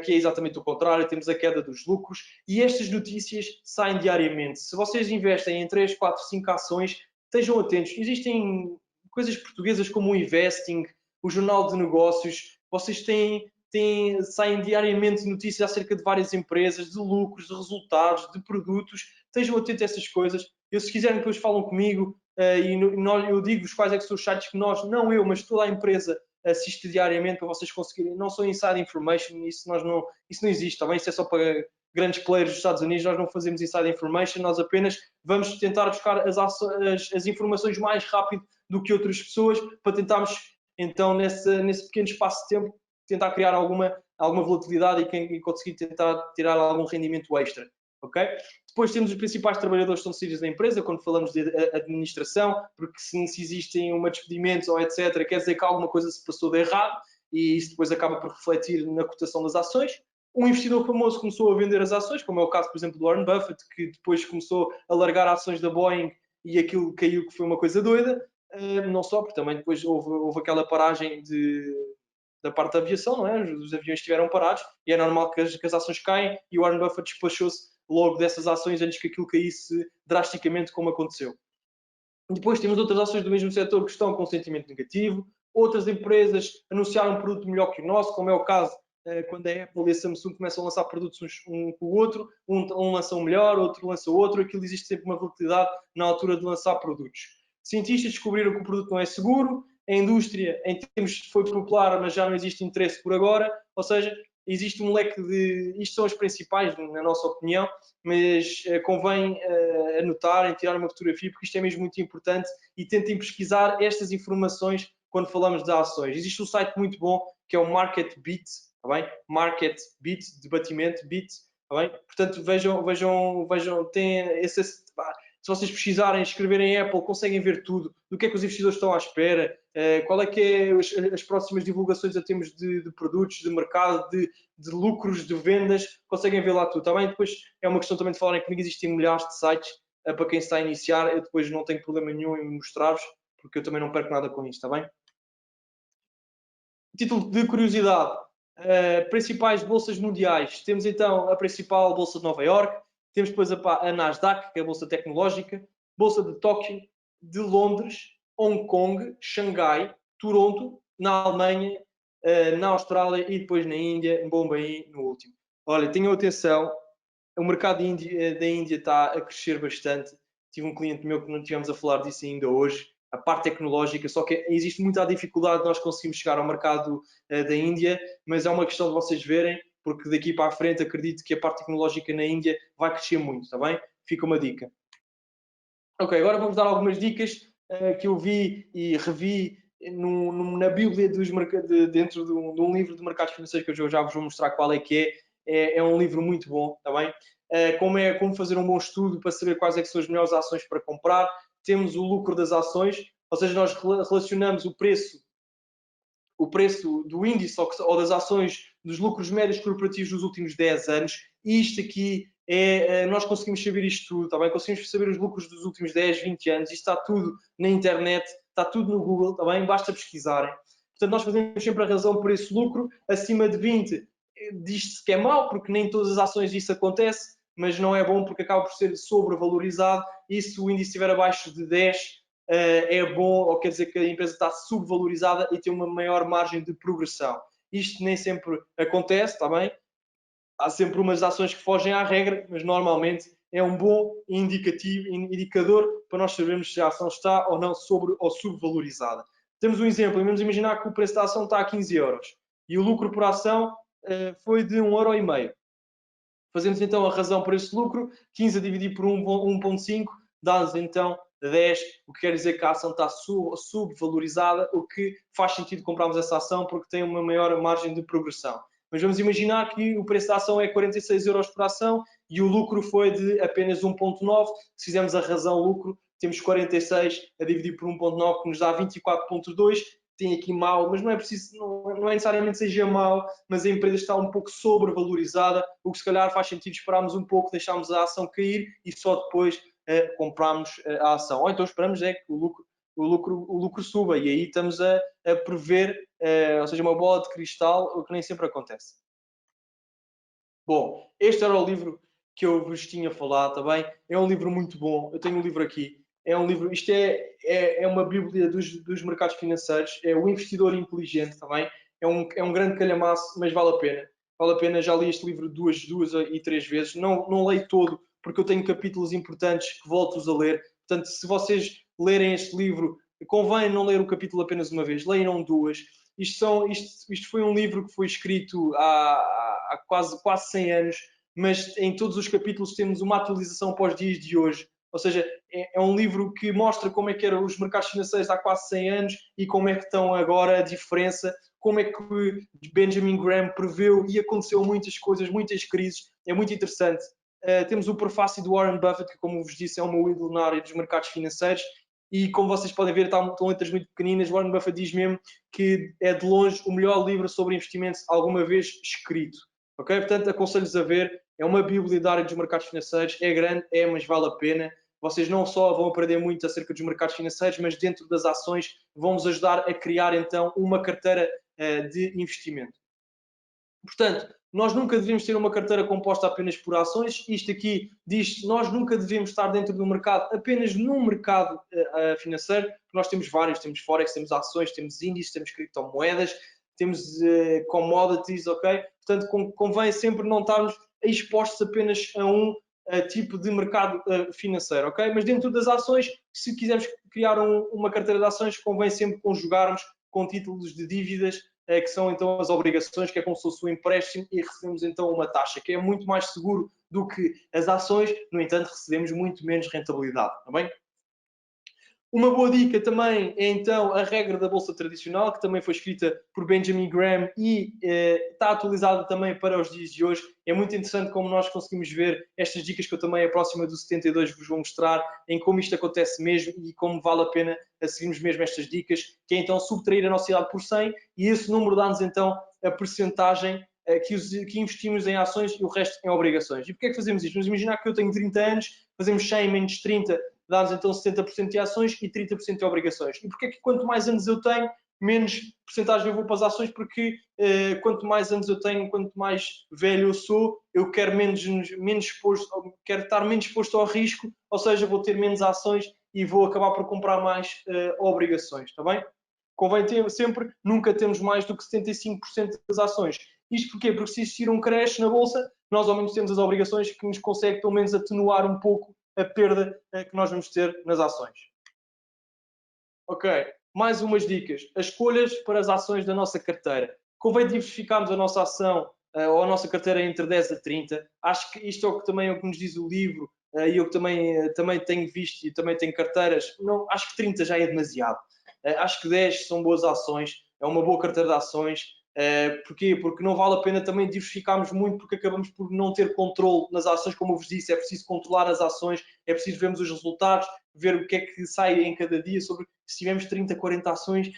que é exatamente o contrário, temos a queda dos lucros, e estas notícias saem diariamente. Se vocês investem em 3, 4, 5 ações, estejam atentos. Existem coisas portuguesas como o Investing, o Jornal de Negócios, vocês saem diariamente notícias acerca de várias empresas, de lucros, de resultados, de produtos. Estejam atentos a essas coisas. Se quiserem, depois falam comigo eu digo-vos quais é que são os sites que não eu, mas toda a empresa assiste diariamente para vocês conseguirem. Não são inside information, isso não existe, tá bem? Isso é só para grandes players dos Estados Unidos, nós não fazemos inside information, nós apenas vamos tentar buscar as informações mais rápido do que outras pessoas para tentarmos, então, nesse pequeno espaço de tempo, tentar criar alguma volatilidade e conseguir tentar tirar algum rendimento extra. ok? Depois temos os principais trabalhadores que estão saídos da empresa, quando falamos de administração, porque se existem uma despedimentos ou etc., quer dizer que alguma coisa se passou de errado e isso depois acaba por refletir na cotação das ações. Um investidor famoso começou a vender as ações, como é o caso, por exemplo, do Warren Buffett, que depois começou a largar ações da Boeing e aquilo caiu, que foi uma coisa doida. Não só, porque também depois houve aquela paragem da parte da aviação, não é? Os aviões estiveram parados e é normal que as ações caem e o Warren Buffett despachou-se logo dessas ações antes que aquilo caísse drasticamente como aconteceu. Depois temos outras ações do mesmo setor que estão com sentimento negativo, outras empresas anunciaram um produto melhor que o nosso, como é o caso quando a Apple e a Samsung começam a lançar produtos um com o outro, um lança um melhor, outro lança outro, aquilo existe sempre uma volatilidade na altura de lançar produtos. Cientistas descobriram que o produto não é seguro, a indústria em termos foi popular, mas já não existe interesse por agora, ou seja, existe um leque de... Isto são as principais, na nossa opinião, mas convém anotar, tirar uma fotografia, porque isto é mesmo muito importante e tentem pesquisar estas informações quando falamos de ações. Existe um site muito bom que é o Market Beat, tá bem? Market Beat, debatimento, Beat, tá bem? Portanto, vejam, tem esse... Se vocês pesquisarem, escreverem Apple, conseguem ver tudo, do que é que os investidores estão à espera, qual é que é as próximas divulgações a termos de produtos, de mercado, de lucros, de vendas, conseguem ver lá tudo, está bem? Depois é uma questão também de falarem comigo, existem milhares de sites para quem está a iniciar, eu depois não tenho problema nenhum em mostrar-vos, porque eu também não perco nada com isto, está bem? Título de curiosidade, principais bolsas mundiais, temos então a principal bolsa de Nova Iorque, temos depois a Nasdaq, que é a bolsa tecnológica, bolsa de Tóquio, de Londres, Hong Kong, Xangai, Toronto, na Alemanha, na Austrália e depois na Índia, em Bombaim, no último. Olha, tenham atenção, o mercado da Índia está a crescer bastante. Tive um cliente meu que não tivemos a falar disso ainda hoje, a parte tecnológica, só que existe muita dificuldade de nós conseguirmos chegar ao mercado da Índia, mas é uma questão de vocês verem, porque daqui para a frente acredito que a parte tecnológica na Índia vai crescer muito, está bem? Fica uma dica. Ok, agora vamos dar algumas dicas que eu vi e revi na Bíblia dentro de um livro de mercados financeiros que eu já vos vou mostrar qual é que é. É um livro muito bom, está bem? Como fazer um bom estudo para saber quais é que são as melhores ações para comprar. Temos o lucro das ações, ou seja, nós relacionamos o preço do índice ou das ações dos lucros médios corporativos dos últimos 10 anos. E isto aqui nós conseguimos saber isto tudo, tá bem? Conseguimos saber os lucros dos últimos 10, 20 anos. Isto está tudo na internet, está tudo no Google, tá bem? Basta pesquisarem. Portanto, nós fazemos sempre a razão por esse lucro. Acima de 20 diz-se que é mau, porque nem todas as ações isso acontece, mas não é bom porque acaba por ser sobrevalorizado. E se o índice estiver abaixo de 10, é bom, ou quer dizer que a empresa está subvalorizada e tem uma maior margem de progressão. Isto nem sempre acontece, está bem? Há sempre umas ações que fogem à regra, mas normalmente é um bom indicador para nós sabermos se a ação está ou não sobre ou subvalorizada. Temos um exemplo, vamos imaginar que o preço da ação está a 15 euros e o lucro por ação foi de 1,5 euro. Fazemos então a razão por esse lucro, 15 a dividir por 1,5 dá-nos então 10, o que quer dizer que a ação está subvalorizada, o que faz sentido comprarmos essa ação porque tem uma maior margem de progressão. Mas vamos imaginar que o preço da ação é 46 euros por ação e o lucro foi de apenas 1,9. Se fizermos a razão lucro, temos 46 a dividir por 1,9, que nos dá 24,2. Tem aqui mau, mas não é preciso, não é necessariamente seja mau, mas a empresa está um pouco sobrevalorizada, o que se calhar faz sentido esperarmos um pouco, deixarmos a ação cair e só depois comprarmos a ação. Ou então esperamos que o lucro suba e aí estamos a prever, ou seja, uma bola de cristal, o que nem sempre acontece. Bom, este era o livro que eu vos tinha falado, tá bem? É um livro muito bom, eu tenho um livro aqui. É um livro, isto é uma bíblia dos mercados financeiros, é o investidor inteligente, tá bem? É um grande calhamaço, mas vale a pena. Vale a pena, já li este livro duas e três vezes. Não leio todo, porque eu tenho capítulos importantes que volto-os a ler. Portanto, se vocês lerem este livro, convém não ler o capítulo apenas uma vez, leiam duas. Isto foi um livro que foi escrito há quase 100 anos, mas em todos os capítulos temos uma atualização para os dias de hoje. Ou seja, é um livro que mostra como é que eram os mercados financeiros há quase 100 anos e como é que estão agora, a diferença, como é que Benjamin Graham preveu e aconteceu muitas coisas, muitas crises. É muito interessante. temos o prefácio do Warren Buffett, que, como vos disse, é o meu ídolo na área dos mercados financeiros. E como vocês podem ver, estão letras muito pequeninas. Warren Buffett diz mesmo que é de longe o melhor livro sobre investimentos alguma vez escrito. Ok? Portanto, aconselho-vos a ver. É uma bíblia da área dos mercados financeiros. É grande, mas vale a pena. Vocês não só vão aprender muito acerca dos mercados financeiros, mas dentro das ações vão-vos ajudar a criar então uma carteira de investimento. Portanto, nós nunca devemos ter uma carteira composta apenas por ações. Isto aqui diz que nós nunca devemos estar dentro do mercado apenas num mercado financeiro. Nós temos vários, temos Forex, temos ações, temos índices, temos criptomoedas, temos commodities, ok? Portanto, convém sempre não estarmos expostos apenas a um tipo de mercado financeiro, ok? Mas dentro das ações, se quisermos criar uma carteira de ações, convém sempre conjugarmos com títulos de dívidas, que são então as obrigações, que é como se fosse um empréstimo, e recebemos então uma taxa, que é muito mais seguro do que as ações. No entanto, recebemos muito menos rentabilidade, está bem? Uma boa dica também é então a regra da Bolsa Tradicional, que também foi escrita por Benjamin Graham e está atualizada também para os dias de hoje. É muito interessante como nós conseguimos ver estas dicas que eu também, a próxima do 72, vos vou mostrar, em como isto acontece mesmo e como vale a pena seguirmos mesmo estas dicas, que é então subtrair a nossa idade por 100, e esse número dá-nos então a percentagem que investimos em ações e o resto em obrigações. E porquê é que fazemos isto? Vamos imaginar que eu tenho 30 anos, fazemos 100 menos 30, dá-nos então 70% de ações e 30% de obrigações. E porquê é que quanto mais anos eu tenho, menos porcentagem eu vou para as ações? Porque quanto mais anos eu tenho, quanto mais velho eu sou, eu quero quero estar menos exposto ao risco, ou seja, vou ter menos ações e vou acabar por comprar mais obrigações, está bem? Convém ter sempre, nunca temos mais do que 75% das ações. Isto porquê? Porque se existir um crash na Bolsa, nós ao menos temos as obrigações que nos consegue pelo menos atenuar um pouco a perda que nós vamos ter nas ações. Ok, mais umas dicas. As escolhas para as ações da nossa carteira. Convém diversificarmos a nossa ação ou a nossa carteira entre 10 a 30. Acho que isto é o que também é o que nos diz o livro e eu que também tenho visto e também tenho carteiras. Não, acho que 30 já é demasiado. Acho que 10 são boas ações, é uma boa carteira de ações. Porquê? Porque não vale a pena também diversificarmos muito, porque acabamos por não ter controle nas ações, como eu vos disse, é preciso controlar as ações, é preciso vermos os resultados, ver o que é que sai em cada dia, sobre se tivermos 30, 40 ações,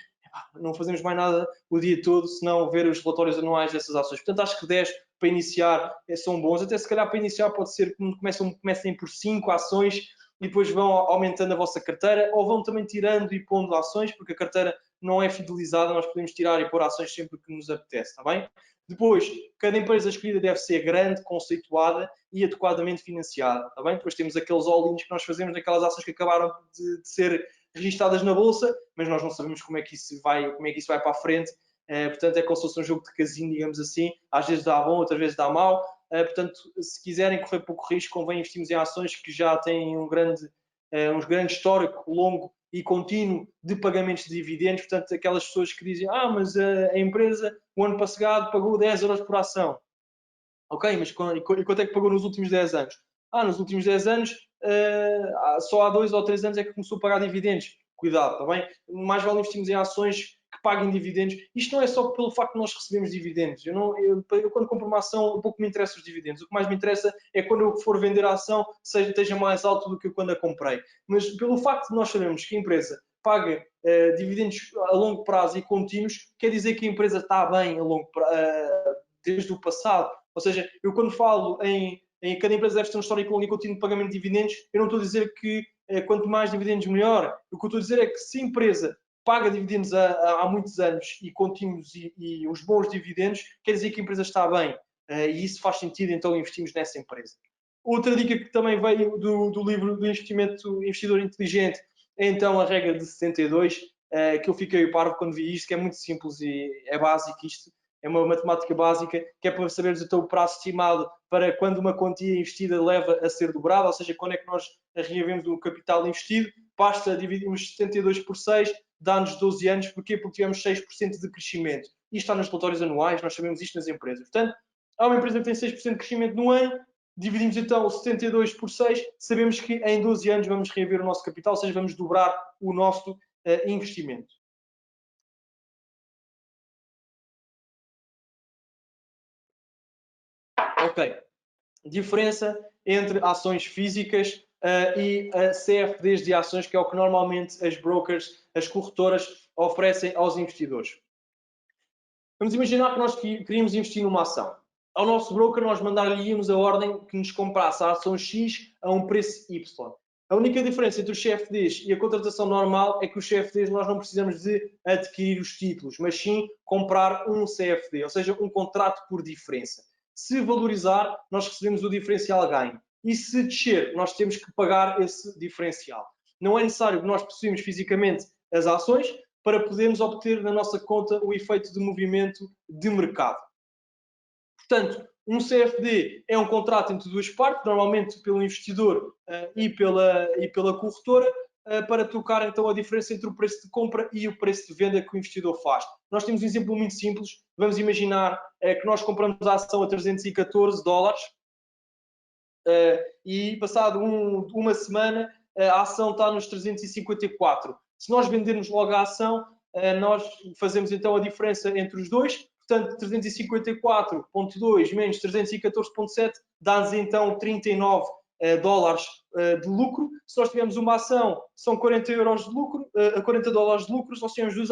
não fazemos mais nada o dia todo, senão ver os relatórios anuais dessas ações. Portanto, acho que 10 para iniciar são bons, até se calhar para iniciar pode ser que comecem por 5 ações e depois vão aumentando a vossa carteira, ou vão também tirando e pondo ações, porque a carteira não é fidelizada, nós podemos tirar e pôr ações sempre que nos apetece, está bem? Depois, cada empresa escolhida deve ser grande, conceituada e adequadamente financiada, está bem? Depois temos aqueles all-ins que nós fazemos naquelas ações que acabaram de ser registadas na bolsa, mas nós não sabemos como é que isso vai para a frente. Portanto, é como se fosse um jogo de casino, digamos assim. Às vezes dá bom, outras vezes dá mal. Portanto, se quiserem correr pouco risco, convém investirmos em ações que já têm um grande histórico longo e contínuo de pagamentos de dividendos. Portanto, aquelas pessoas que dizem, mas a empresa, o ano passado, pagou 10 euros por ação. Ok, mas quanto é que pagou nos últimos 10 anos? Nos últimos 10 anos, só há 2 ou 3 anos é que começou a pagar dividendos. Cuidado, está bem? Mais vale investirmos em ações que paguem dividendos. Isto não é só pelo facto de nós recebemos dividendos. Eu quando compro uma ação, um pouco me interessa os dividendos. O que mais me interessa é quando eu for vender a ação, esteja mais alto do que quando a comprei. Mas pelo facto de nós sabermos que a empresa paga dividendos a longo prazo e contínuos, quer dizer que a empresa está bem a longo prazo, desde o passado. Ou seja, eu quando falo em cada empresa deve ter um histórico longo e contínuo de pagamento de dividendos, eu não estou a dizer que quanto mais dividendos melhor. O que eu estou a dizer é que se a empresa paga dividendos há muitos anos e contínuos e os bons dividendos, quer dizer que a empresa está bem. E isso faz sentido, então investimos nessa empresa. Outra dica que também veio do livro do Investidor Inteligente é então a regra de 72, que eu fiquei parvo quando vi isto, que é muito simples e é básico isto. É uma matemática básica, que é para sabermos então o prazo estimado para quando uma quantia investida leva a ser dobrada, ou seja, quando é que nós reavemos o capital investido. Basta dividirmos 72 por 6, dá-nos 12 anos. Porquê? Porque tivemos 6% de crescimento. Isto está nos relatórios anuais, nós sabemos isto nas empresas. Portanto, há uma empresa que tem 6% de crescimento no ano, dividimos então o 72 por 6, sabemos que em 12 anos vamos reaver o nosso capital, ou seja, vamos dobrar o nosso investimento. Ok. diferença entre ações físicas e CFDs de ações, que é o que normalmente as brokers, as corretoras, oferecem aos investidores. Vamos imaginar que nós queríamos investir numa ação. Ao nosso broker, nós mandaríamos a ordem que nos comprasse a ação X a um preço Y. A única diferença entre os CFDs e a contratação normal é que os CFDs nós não precisamos de adquirir os títulos, mas sim comprar um CFD, ou seja, um contrato por diferença. Se valorizar, nós recebemos o diferencial ganho. E se descer, nós temos que pagar esse diferencial. Não é necessário que nós possuímos fisicamente as ações para podermos obter na nossa conta o efeito de movimento de mercado. Portanto, um CFD é um contrato entre duas partes, normalmente pelo investidor e pela corretora, para trocar então a diferença entre o preço de compra e o preço de venda que o investidor faz. Nós temos um exemplo muito simples. Vamos imaginar que nós compramos a ação a 314 dólares e passado uma semana a ação está nos 354. Se nós vendermos logo a ação, nós fazemos então a diferença entre os dois. Portanto, 354.2 menos 314.7 dá-nos então 39 dólares de lucro. Se nós tivermos uma ação, são 40 euros de lucro, 40 dólares de lucro. Se nós tivermos duas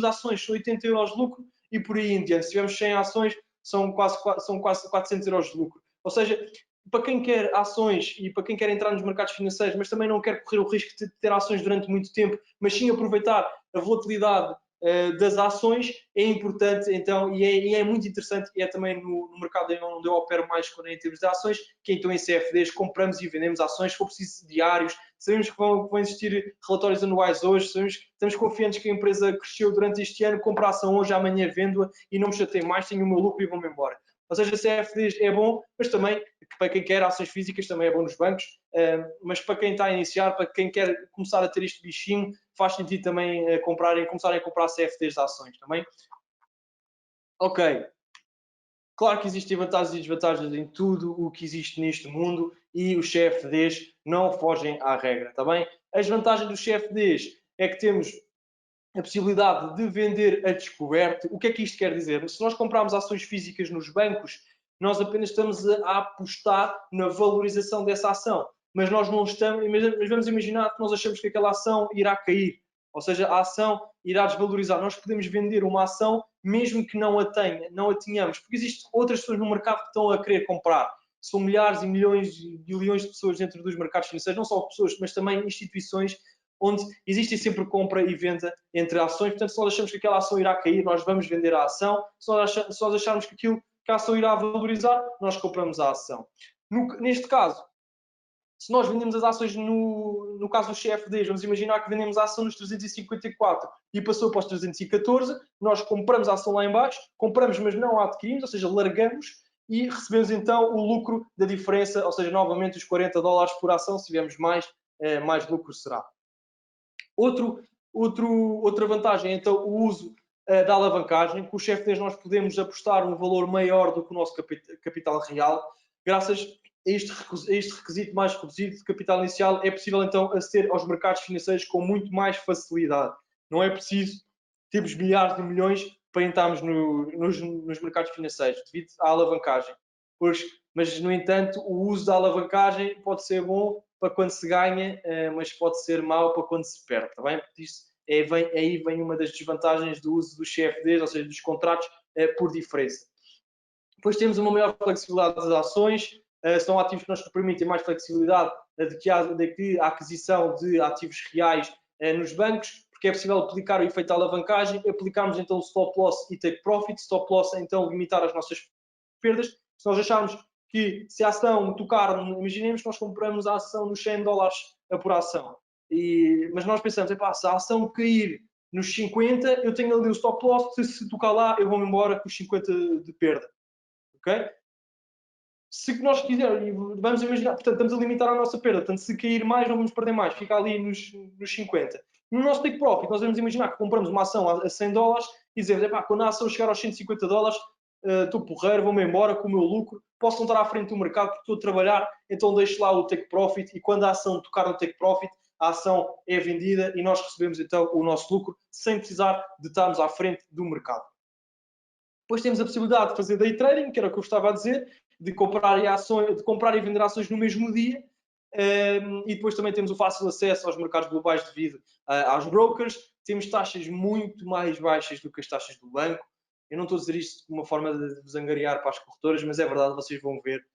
ações, são 80 euros de lucro e por aí em diante. Se tivermos 100 ações, são quase 400 euros de lucro. Ou seja, para quem quer ações e para quem quer entrar nos mercados financeiros, mas também não quer correr o risco de ter ações durante muito tempo, mas sim aproveitar a volatilidade das ações, é importante então e é muito interessante, e é também no mercado onde eu opero mais quando em termos de ações, que então em CFDs compramos e vendemos ações, se for preciso diários, sabemos que vão existir relatórios anuais hoje, estamos confiantes que a empresa cresceu durante este ano, compro a ação hoje, amanhã vendo-a e não me chatei mais, tenho o meu lucro e vou-me embora. Ou seja, CFDs é bom, mas também, para quem quer ações físicas, também é bom nos bancos. Mas para quem está a iniciar, para quem quer começar a ter este bichinho, faz sentido também começarem a comprar CFDs de ações também. Ok. Claro que existem vantagens e desvantagens em tudo o que existe neste mundo e os CFDs não fogem à regra, está bem? As vantagens dos CFDs é que temos a possibilidade de vender a descoberto. O que é que isto quer dizer? Se nós comprarmos ações físicas nos bancos, nós apenas estamos a apostar na valorização dessa ação. Mas nós não estamos, mas vamos imaginar que nós achamos que aquela ação irá cair. Ou seja, a ação irá desvalorizar. Nós podemos vender uma ação mesmo que não a tenhamos. Porque existem outras pessoas no mercado que estão a querer comprar. São milhares e milhões e bilhões de pessoas dentro dos mercados financeiros, não só pessoas, mas também instituições onde existe sempre compra e venda entre ações. Portanto, se nós achamos que aquela ação irá cair, nós vamos vender a ação. Se nós acharmos que a ação irá valorizar, nós compramos a ação. Neste caso, se nós vendemos as ações no caso dos CFDs, vamos imaginar que vendemos a ação nos 354 e passou para os 314, nós compramos a ação lá em baixo, compramos mas não a adquirimos, ou seja, largamos e recebemos então o lucro da diferença, ou seja, novamente os 40 dólares por ação, se tivermos mais lucro será. Outra vantagem, então, o uso da alavancagem. Com os CFDs nós podemos apostar um valor maior do que o nosso capital real. Graças a este requisito mais reduzido de capital inicial, é possível então aceder aos mercados financeiros com muito mais facilidade. Não é preciso termos milhares de milhões para entrarmos nos mercados financeiros, devido à alavancagem. Mas, no entanto, o uso da alavancagem pode ser bom para quando se ganha, mas pode ser mau para quando se perde, está bem? Aí vem uma das desvantagens do uso dos CFDs, ou seja, dos contratos por diferença. Depois temos uma maior flexibilidade das ações, são ativos que nos permitem mais flexibilidade de aquisição de ativos reais nos bancos, porque é possível aplicar o efeito da alavancagem, aplicarmos então o stop loss e take profit. Stop loss é então limitar as nossas perdas. Se nós acharmos que se a ação tocar, imaginemos que nós compramos a ação nos 100 dólares por ação, mas nós pensamos, se a ação cair nos 50, eu tenho ali o stop loss, se tocar lá eu vou-me embora com os 50 de perda. Ok? Se nós quisermos, vamos imaginar, portanto, estamos a limitar a nossa perda, portanto, se cair mais, não vamos perder mais, fica ali nos 50. No nosso take profit, nós vamos imaginar que compramos uma ação a 100 dólares e dizemos, quando a ação chegar aos 150 dólares, estou porreiro, vou-me embora com o meu lucro, posso não estar à frente do mercado porque estou a trabalhar, então deixo lá o take profit e quando a ação tocar no take profit, a ação é vendida e nós recebemos então o nosso lucro sem precisar de estarmos à frente do mercado. Depois temos a possibilidade de fazer day trading, que era o que eu estava a dizer, de comprar e vender ações no mesmo dia. E depois também temos o fácil acesso aos mercados globais devido aos brokers. Temos taxas muito mais baixas do que as taxas do banco. Eu não estou a dizer isto de uma forma de vos angariar para as corretoras, mas é verdade, vocês vão ver.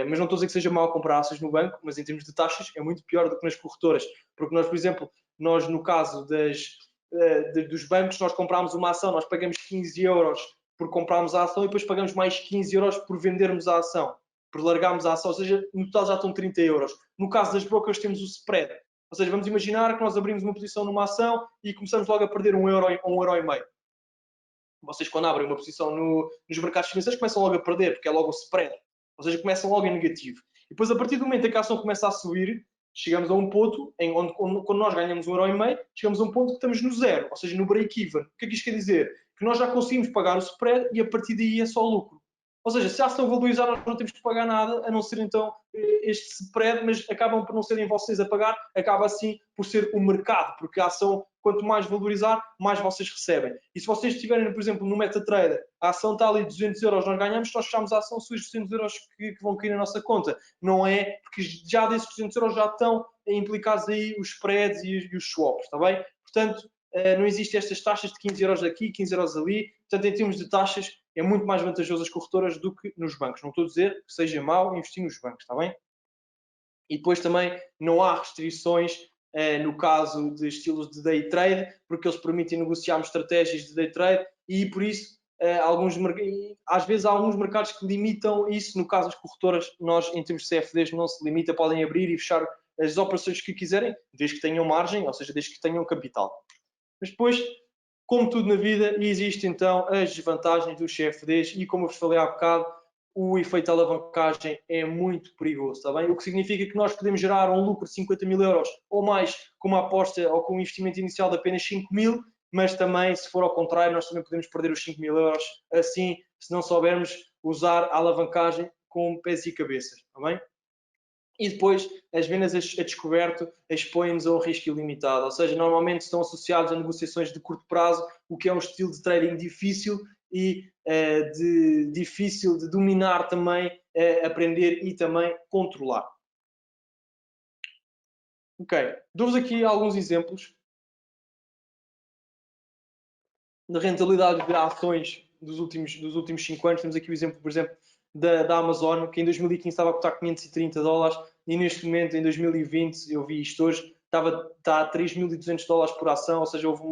Mas não estou a dizer que seja mal comprar ações no banco, mas em termos de taxas é muito pior do que nas corretoras. Porque nós, por exemplo, no caso dos bancos, nós compramos uma ação, nós pagamos 15 euros por comprarmos a ação e depois pagamos mais 15 euros por vendermos a ação, por largarmos a ação, ou seja, no total já estão 30 euros. No caso das brokers temos o spread, ou seja, vamos imaginar que nós abrimos uma posição numa ação e começamos logo a perder 1 euro ou 1,5 euro. Vocês quando abrem uma posição nos mercados financeiros começam logo a perder, porque é logo o spread, ou seja, começam logo em negativo. E depois a partir do momento em que a ação começa a subir, chegamos a um ponto em onde, quando nós ganhamos 1,5 euro, chegamos a um ponto que estamos no zero, ou seja, no break-even. O que é que isto quer dizer? Que nós já conseguimos pagar o spread e a partir daí é só lucro. Ou seja, se a ação valorizar, nós não temos que pagar nada, a não ser então este spread, mas acabam por não serem vocês a pagar, acaba assim por ser o mercado, porque a ação, quanto mais valorizar, mais vocês recebem. E se vocês estiverem, por exemplo, no MetaTrader, a ação está ali 200 euros, nós ganhamos, nós fechamos a ação, são os 200 euros que vão cair na nossa conta. Não é, porque já desses 200 euros já estão implicados aí os spreads e os swaps, está bem? Portanto, não existem estas taxas de 15 euros aqui, 15 euros ali. Portanto, em termos de taxas, é muito mais vantajoso as corretoras do que nos bancos. Não estou a dizer que seja mau investir nos bancos, está bem? E depois também não há restrições no caso de estilos de day trade, porque eles permitem negociarmos estratégias de day trade e por isso às vezes há alguns mercados que limitam isso. No caso das corretoras, nós em termos de CFDs não se limita, podem abrir e fechar as operações que quiserem, desde que tenham margem, ou seja, desde que tenham capital. Mas depois, como tudo na vida, existem então as desvantagens dos CFDs e, como eu vos falei há bocado, o efeito alavancagem é muito perigoso, está bem? O que significa que nós podemos gerar um lucro de 50 mil euros ou mais com uma aposta ou com um investimento inicial de apenas 5 mil, mas também, se for ao contrário, nós também podemos perder os 5 mil euros assim, se não soubermos usar a alavancagem com pés e cabeças, está bem? E depois as vendas a descoberto expõem-nos a um risco ilimitado, ou seja, normalmente estão associados a negociações de curto prazo, o que é um estilo de trading difícil e difícil de dominar também, aprender e também controlar. Ok, dou-vos aqui alguns exemplos de rentabilidade de ações dos últimos 5 anos. Temos aqui o exemplo, por exemplo, da Amazon, que em 2015 estava a custar 530 dólares e neste momento, em 2020, eu vi isto hoje, está a 3.200 dólares por ação, ou seja, houve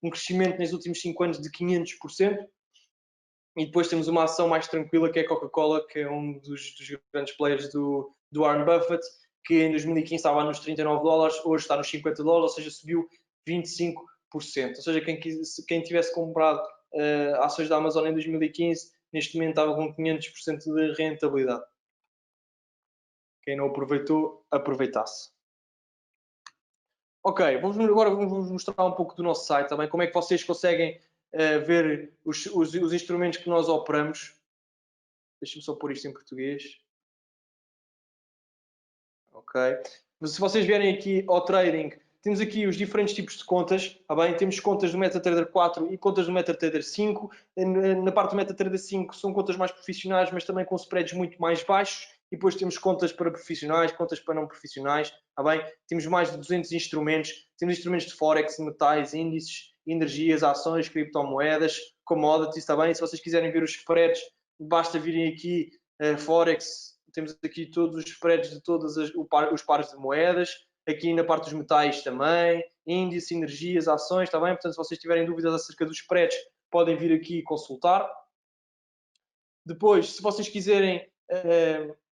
um crescimento nos últimos 5 anos de 500%. E depois temos uma ação mais tranquila, que é a Coca-Cola, que é um dos grandes players do Warren Buffett, que em 2015 estava nos 39 dólares, hoje está nos 50 dólares, ou seja, subiu 25%. Ou seja, quem tivesse comprado ações da Amazon em 2015, neste momento estava com 500% de rentabilidade. Quem não aproveitou, aproveitasse. Ok, agora vamos mostrar um pouco do nosso site também, como é que vocês conseguem ver os instrumentos que nós operamos. Deixa-me só pôr isto em português. Ok. Se vocês vierem aqui ao trading, temos aqui os diferentes tipos de contas, está bem? Temos contas do MetaTrader 4 e contas do MetaTrader 5. Na parte do MetaTrader 5 são contas mais profissionais, mas também com spreads muito mais baixos. E depois temos contas para profissionais, contas para não profissionais, está bem? Temos mais de 200 instrumentos. Temos instrumentos de Forex, metais, índices, energias, ações, criptomoedas, commodities, está bem? Se vocês quiserem ver os spreads, basta virem aqui Forex. Temos aqui todos os spreads de todos os pares de moedas. Aqui na parte dos metais também, índice, energias, ações, está bem? Portanto, se vocês tiverem dúvidas acerca dos spreads, podem vir aqui consultar. Depois, se vocês quiserem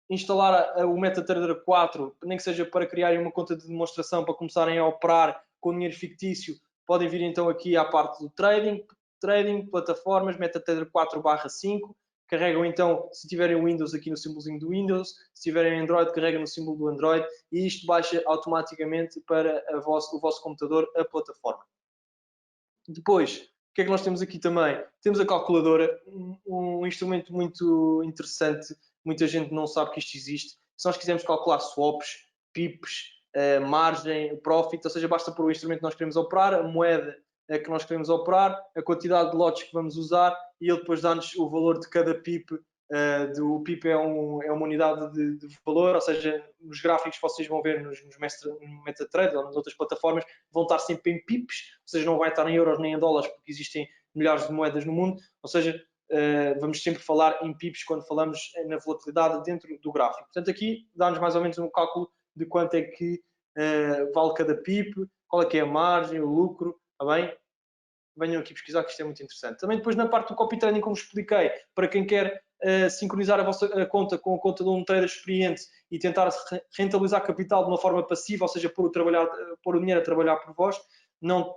instalar o MetaTrader 4, nem que seja para criarem uma conta de demonstração, para começarem a operar com dinheiro fictício, podem vir então aqui à parte do trading, plataformas, MetaTrader 4/5. Carregam então, se tiverem o Windows, aqui no símbolozinho do Windows, se tiverem Android, carregam no símbolo do Android e isto baixa automaticamente para o vosso computador a plataforma. Depois, o que é que nós temos aqui também? Temos a calculadora, um instrumento muito interessante, muita gente não sabe que isto existe. Se nós quisermos calcular swaps, pips, margem, profit, ou seja, basta pôr o instrumento que nós queremos operar, a moeda que nós queremos operar, a quantidade de lotes que vamos usar e ele depois dá-nos o valor de cada pip O PIP é uma unidade de valor, ou seja, nos gráficos que vocês vão ver no MetaTrader ou nas outras plataformas, vão estar sempre em pips, ou seja, não vai estar em euros nem em dólares, porque existem milhares de moedas no mundo, ou seja, vamos sempre falar em pips quando falamos na volatilidade dentro do gráfico. Portanto, aqui dá-nos mais ou menos um cálculo de quanto é que vale cada pip, qual é que é a margem, o lucro, está bem? Venham aqui pesquisar que isto é muito interessante. Também depois na parte do copy trading, como expliquei, para quem quer sincronizar a vossa conta com a conta de um trader experiente e tentar rentabilizar capital de uma forma passiva, ou seja, pôr o dinheiro a trabalhar por vós,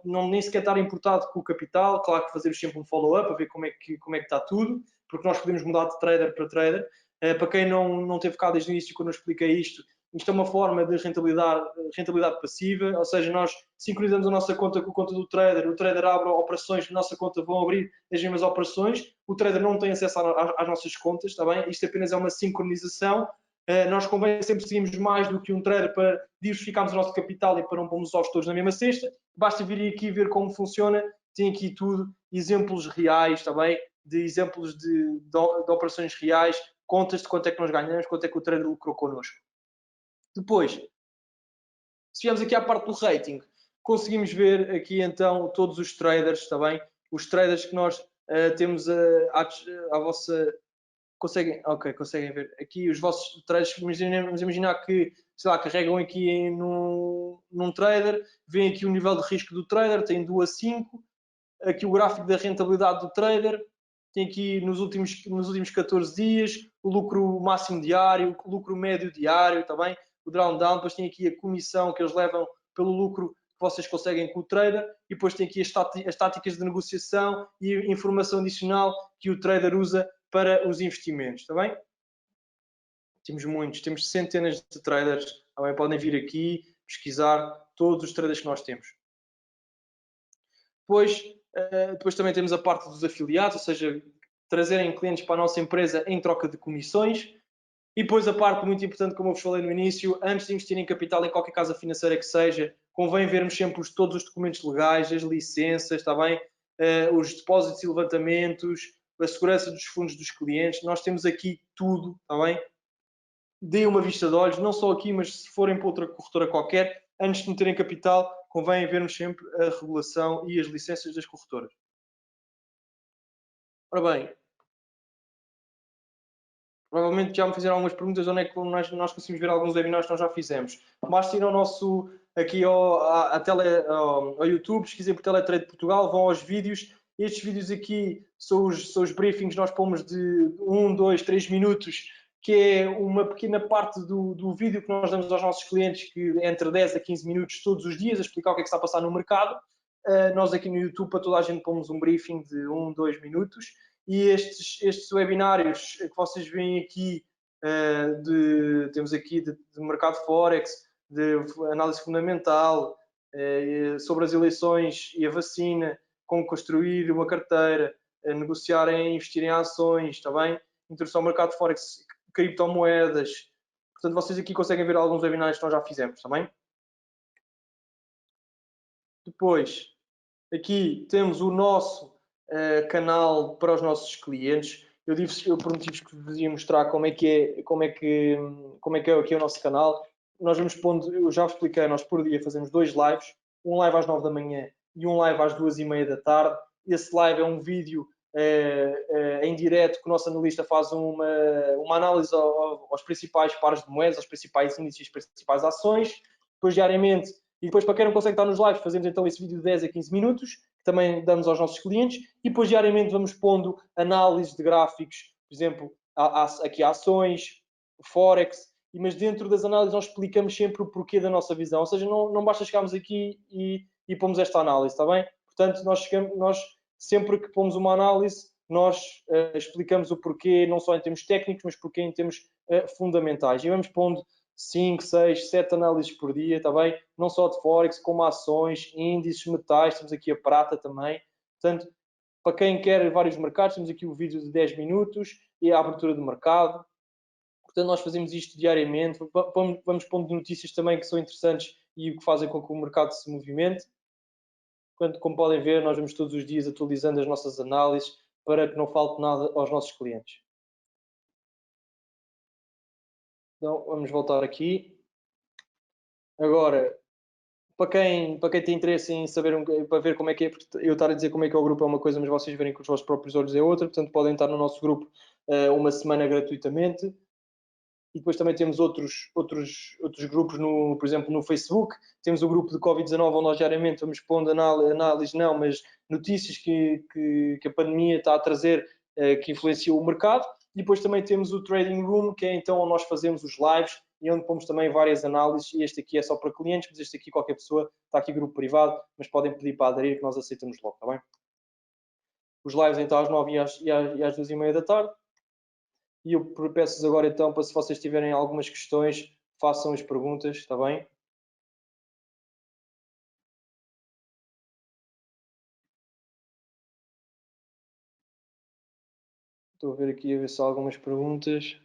nem sequer estar importado com o capital. Claro que fazemos sempre um follow-up a ver como é que está tudo, porque nós podemos mudar de trader para trader. Para quem não teve cá desde o início quando eu expliquei isto é uma forma de rentabilidade passiva, ou seja, nós sincronizamos a nossa conta com a conta do trader, o trader abre operações, na nossa conta vão abrir as mesmas operações, o trader não tem acesso às nossas contas, está bem? Isto apenas é uma sincronização. Nós convém sempre seguirmos mais do que um trader para diversificarmos o nosso capital e para não pomos os ovos todos na mesma cesta. Basta vir aqui ver como funciona, tem aqui tudo, exemplos reais, está bem? De exemplos de operações reais, contas de quanto é que nós ganhamos, quanto é que o trader lucrou connosco. Depois, se viemos aqui à parte do rating, conseguimos ver aqui então todos os traders, está bem? Os traders que nós temos à vossa... Conseguem ver aqui os vossos traders. Vamos imaginar que, sei lá, carregam aqui num trader, veem aqui o nível de risco do trader, tem 2 a 5, aqui o gráfico da rentabilidade do trader, tem aqui nos últimos 14 dias, o lucro máximo diário, o lucro médio diário, está bem? O drawdown, depois tem aqui a comissão que eles levam pelo lucro que vocês conseguem com o trader, e depois tem aqui as táticas de negociação e informação adicional que o trader usa para os investimentos, está bem? Temos centenas de traders, também podem vir aqui pesquisar todos os traders que nós temos. Depois também temos a parte dos afiliados, ou seja, trazerem clientes para a nossa empresa em troca de comissões. E depois a parte muito importante, como eu vos falei no início, antes de investir em capital em qualquer casa financeira que seja, convém vermos sempre todos os documentos legais, as licenças, está bem? Os depósitos e levantamentos, a segurança dos fundos dos clientes. Nós temos aqui tudo, está bem? Deem uma vista de olhos, não só aqui, mas se forem para outra corretora qualquer, antes de meterem capital, convém vermos sempre a regulação e as licenças das corretoras. Ora bem, provavelmente já me fizeram algumas perguntas, onde é que nós conseguimos ver alguns webinars que nós já fizemos. Basta ir ao nosso, aqui ao YouTube, pesquisem por Teletrade Portugal, vão aos vídeos. Estes vídeos aqui são os briefings, nós pomos de 1, 2, 3 minutos, que é uma pequena parte do vídeo que nós damos aos nossos clientes, que é entre 10 a 15 minutos todos os dias, a explicar o que é que está a passar no mercado. Nós aqui no YouTube, para toda a gente, pomos um briefing de 1, 2 minutos. E estes webinários que vocês veem aqui, temos aqui de mercado Forex, de análise fundamental, sobre as eleições e a vacina, como construir uma carteira, negociar e investir em ações, está bem? Introdução ao mercado Forex, criptomoedas. Portanto, vocês aqui conseguem ver alguns webinários que nós já fizemos, está bem? Depois, aqui temos o nosso canal para os nossos clientes. Eu prometi-vos que vos ia mostrar como é que é aqui o nosso canal. Nós vamos pondo, eu já vos expliquei, nós por dia fazemos 2 lives, um live às 9 da manhã e um live às 2h30 da tarde. Esse live é um vídeo em direto que o nosso analista faz uma análise aos principais pares de moedas, aos principais índices, às principais ações. Depois, diariamente, e depois, para quem não consegue estar nos lives, fazemos então esse vídeo de 10 a 15 minutos, que também damos aos nossos clientes, e depois diariamente vamos pondo análise de gráficos, por exemplo, aqui ações, Forex, mas dentro das análises nós explicamos sempre o porquê da nossa visão, ou seja, não basta chegarmos aqui e pomos esta análise, está bem? Portanto, nós sempre que pomos uma análise, nós explicamos o porquê, não só em termos técnicos, mas porquê em termos fundamentais. E vamos pondo 5, 6, 7 análises por dia, está bem? Não só de Forex, como ações, índices, metais, temos aqui a prata também. Portanto, para quem quer vários mercados, temos aqui o vídeo de 10 minutos e a abertura do mercado. Portanto, nós fazemos isto diariamente. Vamos pondo notícias também que são interessantes e que fazem com que o mercado se movimente. Portanto, como podem ver, nós vamos todos os dias atualizando as nossas análises para que não falte nada aos nossos clientes. Então, vamos voltar aqui. Agora, para quem tem interesse em saber, para ver como é que é, porque eu estar a dizer como é que é o grupo é uma coisa, mas vocês verem com os vossos próprios olhos é outra, portanto podem estar no nosso grupo uma semana gratuitamente. E depois também temos outros grupos, por exemplo, no Facebook. Temos o grupo de Covid-19, onde nós diariamente vamos pondo análise, não, mas notícias que a pandemia está a trazer, que influenciam o mercado. E depois também temos o Trading Room, que é então onde nós fazemos os lives e onde pomos também várias análises. E este aqui é só para clientes, mas este aqui qualquer pessoa, está aqui grupo privado, mas podem pedir para aderir que nós aceitamos logo, está bem? Os lives então às 9 e às 2h30 da tarde. E eu peço-vos agora então para, se vocês tiverem algumas questões, façam as perguntas, está bem? Estou a ver aqui a ver se há algumas perguntas.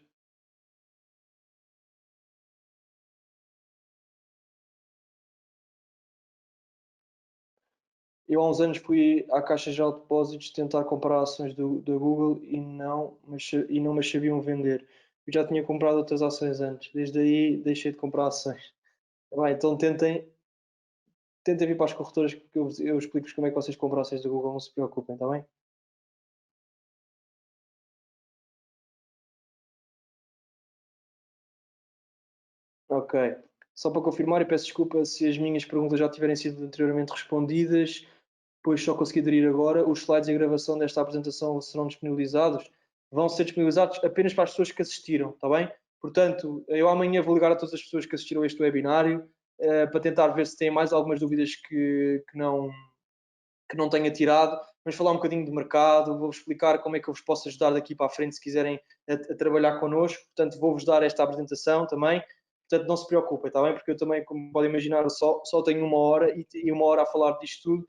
Eu há uns anos fui à Caixa Geral de Depósitos tentar comprar ações da Google e não me sabiam vender. Eu já tinha comprado outras ações antes, desde aí deixei de comprar ações. Bem, então tentem vir para as corretoras que eu explico-vos como é que vocês compram ações da Google, não se preocupem, está bem? Ok. Só para confirmar, e peço desculpa se as minhas perguntas já tiverem sido anteriormente respondidas, pois só consegui aderir agora. Os slides e a gravação desta apresentação serão disponibilizados. Vão ser disponibilizados apenas para as pessoas que assistiram, está bem? Portanto, eu amanhã vou ligar a todas as pessoas que assistiram a este webinário para tentar ver se têm mais algumas dúvidas que não tenha tirado. Vamos falar um bocadinho de mercado, vou-vos explicar como é que eu vos posso ajudar daqui para a frente se quiserem a trabalhar connosco. Portanto, vou-vos dar esta apresentação também. Portanto, não se preocupem, está bem? Porque eu também, como podem imaginar, só tenho 1 hora e 1 hora a falar disto tudo.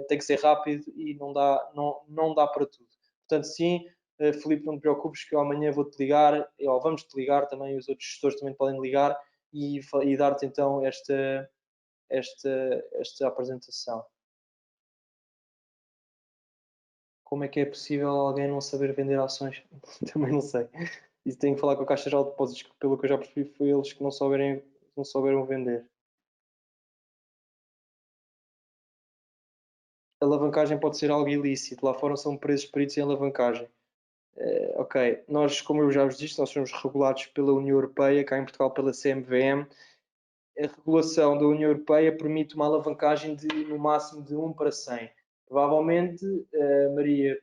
Tem que ser rápido e não dá para tudo. Portanto, sim, Filipe, não te preocupes que eu amanhã vou-te ligar, ou vamos-te ligar também, os outros gestores também podem ligar e dar-te então esta apresentação. Como é que é possível alguém não saber vender ações? Também não sei. Isso tenho que falar com a Caixa Geral de Depósitos, que pelo que eu já percebi foi eles que não souberam vender. A alavancagem pode ser algo ilícito. Lá fora são presos peritos em alavancagem. Ok, nós, como eu já vos disse, nós somos regulados pela União Europeia, cá em Portugal pela CMVM. A regulação da União Europeia permite uma alavancagem de no máximo de 1 para 100. Provavelmente, Maria,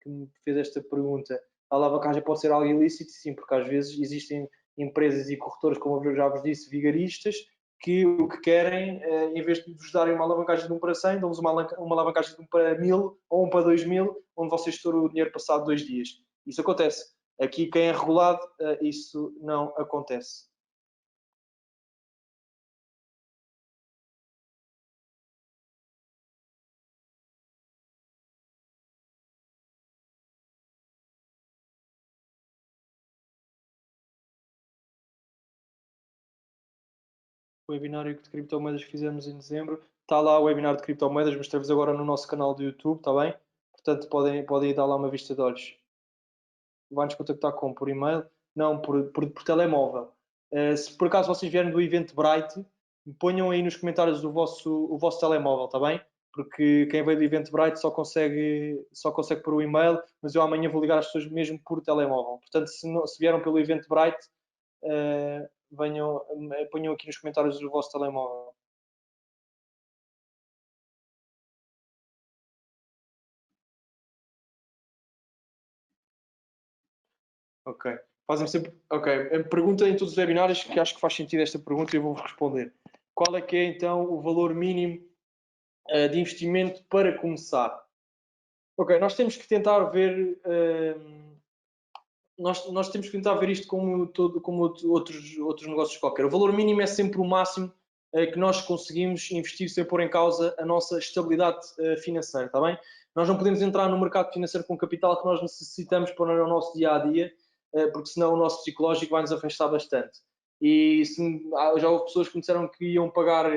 que me fez esta pergunta, a alavancagem pode ser algo ilícito? Sim, porque às vezes existem empresas e corretores, como eu já vos disse, vigaristas, que o que querem, em vez de vos darem uma alavancagem de 1 para 100, dão-vos uma alavancagem de 1 para 1000 ou 1 para 2000, onde vocês estouram o dinheiro passado 2 dias. Isso acontece. Aqui, quem é regulado, isso não acontece. O webinário de criptomoedas que fizemos em dezembro. Está lá o webinar de criptomoedas, mostrei-vos agora no nosso canal do YouTube, está bem? Portanto, podem ir dar lá uma vista de olhos. Vai-nos contactar como? Por e-mail? Não, por telemóvel. Se por acaso vocês vierem do evento Bright, ponham aí nos comentários o vosso telemóvel, está bem? Porque quem veio do evento Bright só consegue por e-mail, mas eu amanhã vou ligar às pessoas mesmo por telemóvel. Portanto, se vieram pelo evento Bright, ponham aqui nos comentários o vosso telemóvel. Ok. Fazem sempre. Ok. Pergunta em todos os webinários que acho que faz sentido esta pergunta e eu vou responder. Qual é que é então o valor mínimo de investimento para começar? Ok, nós temos que tentar ver. Nós temos que tentar ver isto como outros negócios qualquer. O valor mínimo é sempre o máximo que nós conseguimos investir sem pôr em causa a nossa estabilidade financeira, está bem? Nós não podemos entrar no mercado financeiro com capital que nós necessitamos para o nosso dia a dia, porque senão o nosso psicológico vai nos afastar bastante. E já houve pessoas que me disseram que iam pagar,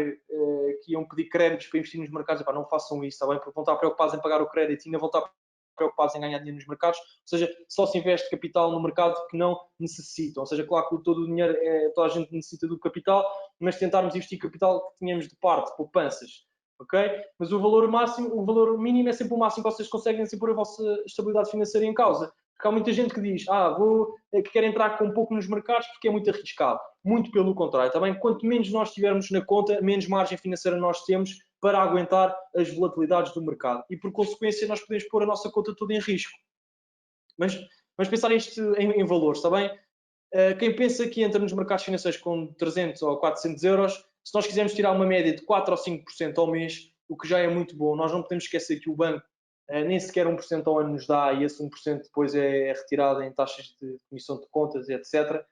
que iam pedir créditos para investir nos mercados. Epá, não façam isso, está bem? Porque vão estar preocupados em pagar o crédito e ainda vão estar preocupados em ganhar dinheiro nos mercados, ou seja, só se investe capital no mercado que não necessitam. Ou seja, claro que todo o dinheiro, toda a gente necessita do capital, mas tentarmos investir capital que tínhamos de parte, poupanças, ok? Mas o valor máximo, o valor mínimo é sempre o máximo que vocês conseguem sem pôr a vossa estabilidade financeira em causa. Porque há muita gente que diz, que quer entrar com um pouco nos mercados porque é muito arriscado. Muito pelo contrário, também quanto menos nós tivermos na conta, menos margem financeira nós temos para aguentar as volatilidades do mercado. E por consequência nós podemos pôr a nossa conta toda em risco. Mas vamos pensar isto em valores, está bem? Quem pensa que entra nos mercados financeiros com 300 ou 400 euros, se nós quisermos tirar uma média de 4 ou 5% ao mês, o que já é muito bom, nós não podemos esquecer que o banco nem sequer 1% ao ano nos dá e esse 1% depois é retirado em taxas de comissão de contas, etc.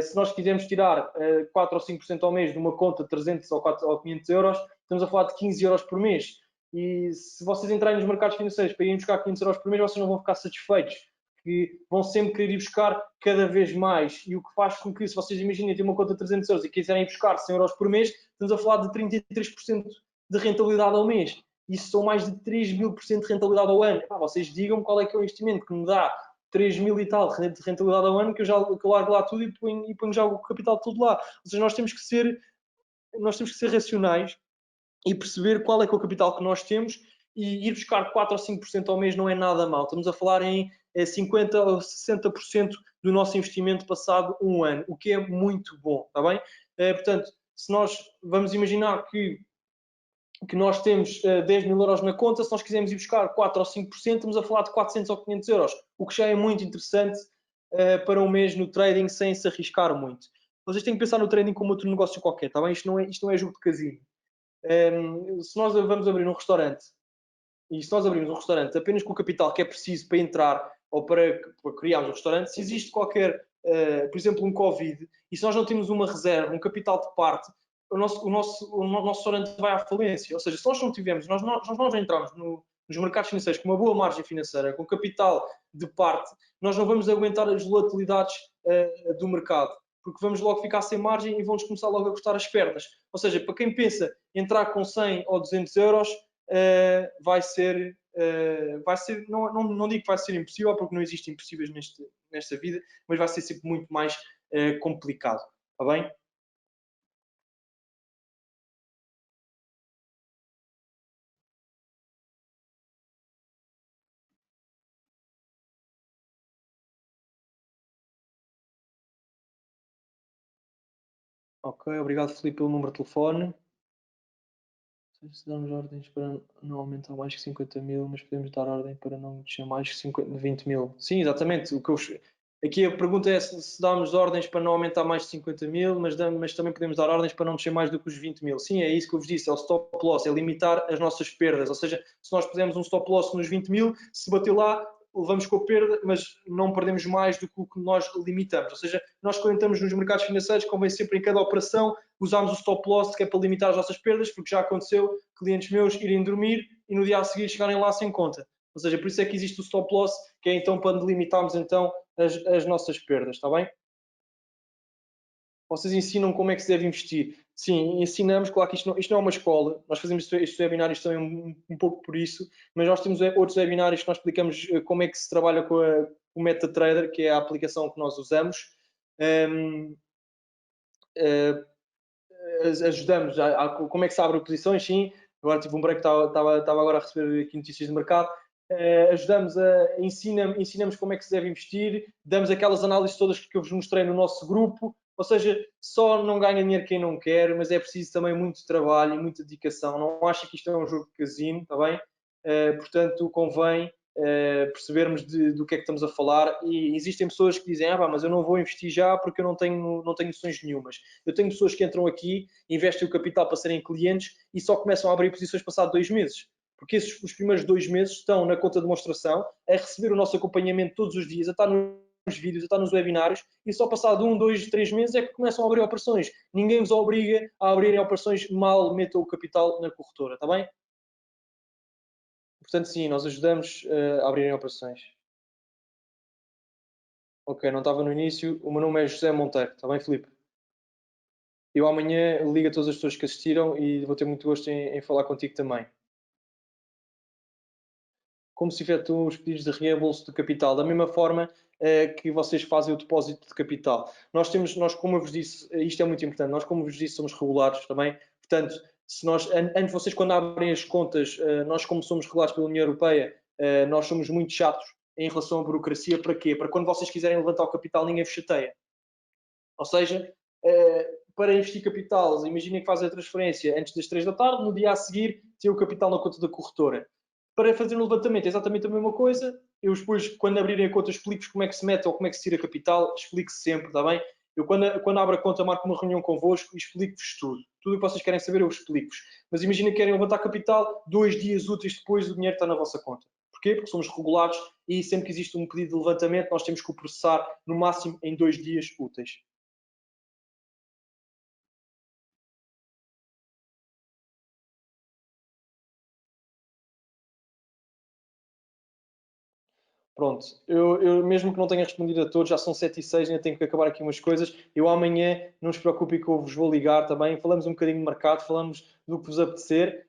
Se nós quisermos tirar 4 ou 5% ao mês de uma conta de 300 ou 500 euros, estamos a falar de 15 euros por mês. E se vocês entrarem nos mercados financeiros para irem buscar 500 euros por mês, vocês não vão ficar satisfeitos, que vão sempre querer ir buscar cada vez mais. E o que faz com que, se vocês imaginem ter uma conta de 300 euros e quiserem ir buscar 100 euros por mês, estamos a falar de 33% de rentabilidade ao mês. Isso são mais de 3.000% de rentabilidade ao ano. Vocês digam qual é que é o investimento que me dá 3.000 e tal de rentabilidade ao ano, que eu largo lá tudo e ponho já o capital todo lá. Ou seja, nós temos que ser racionais e perceber qual é que é o capital que nós temos, e ir buscar 4 ou 5% ao mês não é nada mal. Estamos a falar em 50% ou 60% do nosso investimento passado um ano, o que é muito bom, está bem? Portanto, se nós vamos imaginar que nós temos 10 mil euros na conta, se nós quisermos ir buscar 4 ou 5%, estamos a falar de 400 ou 500 euros, o que já é muito interessante para um mês no trading sem se arriscar muito. Vocês têm que pensar no trading como outro negócio qualquer, está bem? Isto não é jogo de casino. Se nós vamos abrir um restaurante, e se nós abrimos um restaurante apenas com o capital que é preciso para entrar ou para criarmos um restaurante, se existe qualquer, por exemplo, um Covid, e se nós não temos uma reserva, um capital de parte, o nosso restaurante vai à falência. Ou seja, se nós não tivermos, nós entramos nos mercados financeiros com uma boa margem financeira, com capital de parte, nós não vamos aguentar as volatilidades do mercado, porque vamos logo ficar sem margem e vamos começar logo a cortar as pernas. Ou seja, para quem pensa entrar com 100 ou 200 euros, vai ser, não digo que vai ser impossível, porque não existem impossíveis nesta vida, mas vai ser sempre muito mais complicado, está bem? Ok, obrigado, Filipe, pelo número de telefone. Se damos ordens para não aumentar mais que 50 mil, mas podemos dar ordem para não descer mais que 20 mil. Sim, exatamente. Aqui a pergunta é se damos ordens para não aumentar mais de 50 mil, mas também podemos dar ordens para não descer mais do que os 20 mil. Sim, é isso que eu vos disse, é o stop loss, é limitar as nossas perdas. Ou seja, se nós pusermos um stop loss nos 20 mil, se bater lá, levamos com a perda, mas não perdemos mais do que o que nós limitamos. Ou seja, nós quando entramos nos mercados financeiros, convém sempre em cada operação usarmos o stop loss, que é para limitar as nossas perdas, porque já aconteceu clientes meus irem dormir e no dia a seguir chegarem lá sem conta. Ou seja, por isso é que existe o stop loss, que é então para limitarmos então as nossas perdas, está bem? Vocês ensinam como é que se deve investir. Sim, ensinamos, claro que isto não é uma escola, nós fazemos estes webinários também um pouco por isso, mas nós temos outros webinários que nós explicamos como é que se trabalha com o MetaTrader, que é a aplicação que nós usamos. Ajudamos como é que se abre posições, sim. Agora tive um break, estava agora a receber aqui notícias de mercado. Ajudamos ensinamos como é que se deve investir, damos aquelas análises todas que eu vos mostrei no nosso grupo. Ou seja, só não ganha dinheiro quem não quer, mas é preciso também muito trabalho e muita dedicação. Não acha que isto é um jogo de casino, está bem? Portanto, convém percebermos do que é que estamos a falar. E existem pessoas que dizem, mas eu não vou investir já porque eu não tenho noções nenhumas. Eu tenho pessoas que entram aqui, investem o capital para serem clientes e só começam a abrir posições passado 2 meses. Porque os primeiros 2 meses estão na conta de demonstração, a receber o nosso acompanhamento todos os dias, a estar nos vídeos, a estar nos webinários, e só passado 1, 2, 3 meses é que começam a abrir operações. Ninguém vos obriga a abrirem operações mal metam o capital na corretora, está bem? Portanto, sim, nós ajudamos a abrirem operações. Ok, não estava no início. O meu nome é José Monteiro, está bem, Filipe? Eu amanhã ligo a todas as pessoas que assistiram e vou ter muito gosto em falar contigo também. como se efetuam os pedidos de reembolso de capital, da mesma forma que vocês fazem o depósito de capital. Nós, como eu vos disse, isto é muito importante, nós, como vos disse, somos regulados também, portanto, se nós, antes vocês quando abrem as contas, nós como somos regulados pela União Europeia, nós somos muito chatos em relação à burocracia. Para quê? Para quando vocês quiserem levantar o capital, ninguém vos chateia. Ou seja, para investir capital, imaginem que fazem a transferência antes das 3 da tarde, no dia a seguir tem o capital na conta da corretora. Para fazer um levantamento é exatamente a mesma coisa. Eu depois, quando abrirem a conta, explico-vos como é que se mete ou como é que se tira capital, explico-se sempre, está bem? Eu, quando abro a conta, marco uma reunião convosco e explico-vos tudo. Tudo o que vocês querem saber, eu explico-vos. Mas imaginem que querem levantar capital, 2 dias úteis depois o dinheiro está na vossa conta. Porquê? Porque somos regulados e sempre que existe um pedido de levantamento, nós temos que o processar no máximo em 2 dias úteis. Pronto, eu mesmo que não tenha respondido a todos, já são 7h06, ainda tenho que acabar aqui umas coisas. Eu amanhã, não se preocupem que eu vos vou ligar também. Falamos um bocadinho de mercado, falamos do que vos apetecer.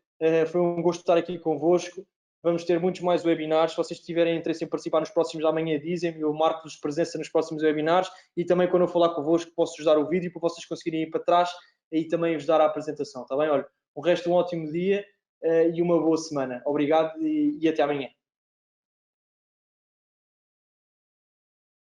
Foi um gosto estar aqui convosco. Vamos ter muitos mais webinars. Se vocês tiverem interesse em participar nos próximos de amanhã, dizem-me. Eu marco-vos presença nos próximos webinars. E também, quando eu falar convosco, posso-vos dar o vídeo para vocês conseguirem ir para trás e também vos dar a apresentação. Está bem? Olha, o resto um ótimo dia e uma boa semana. Obrigado e até amanhã.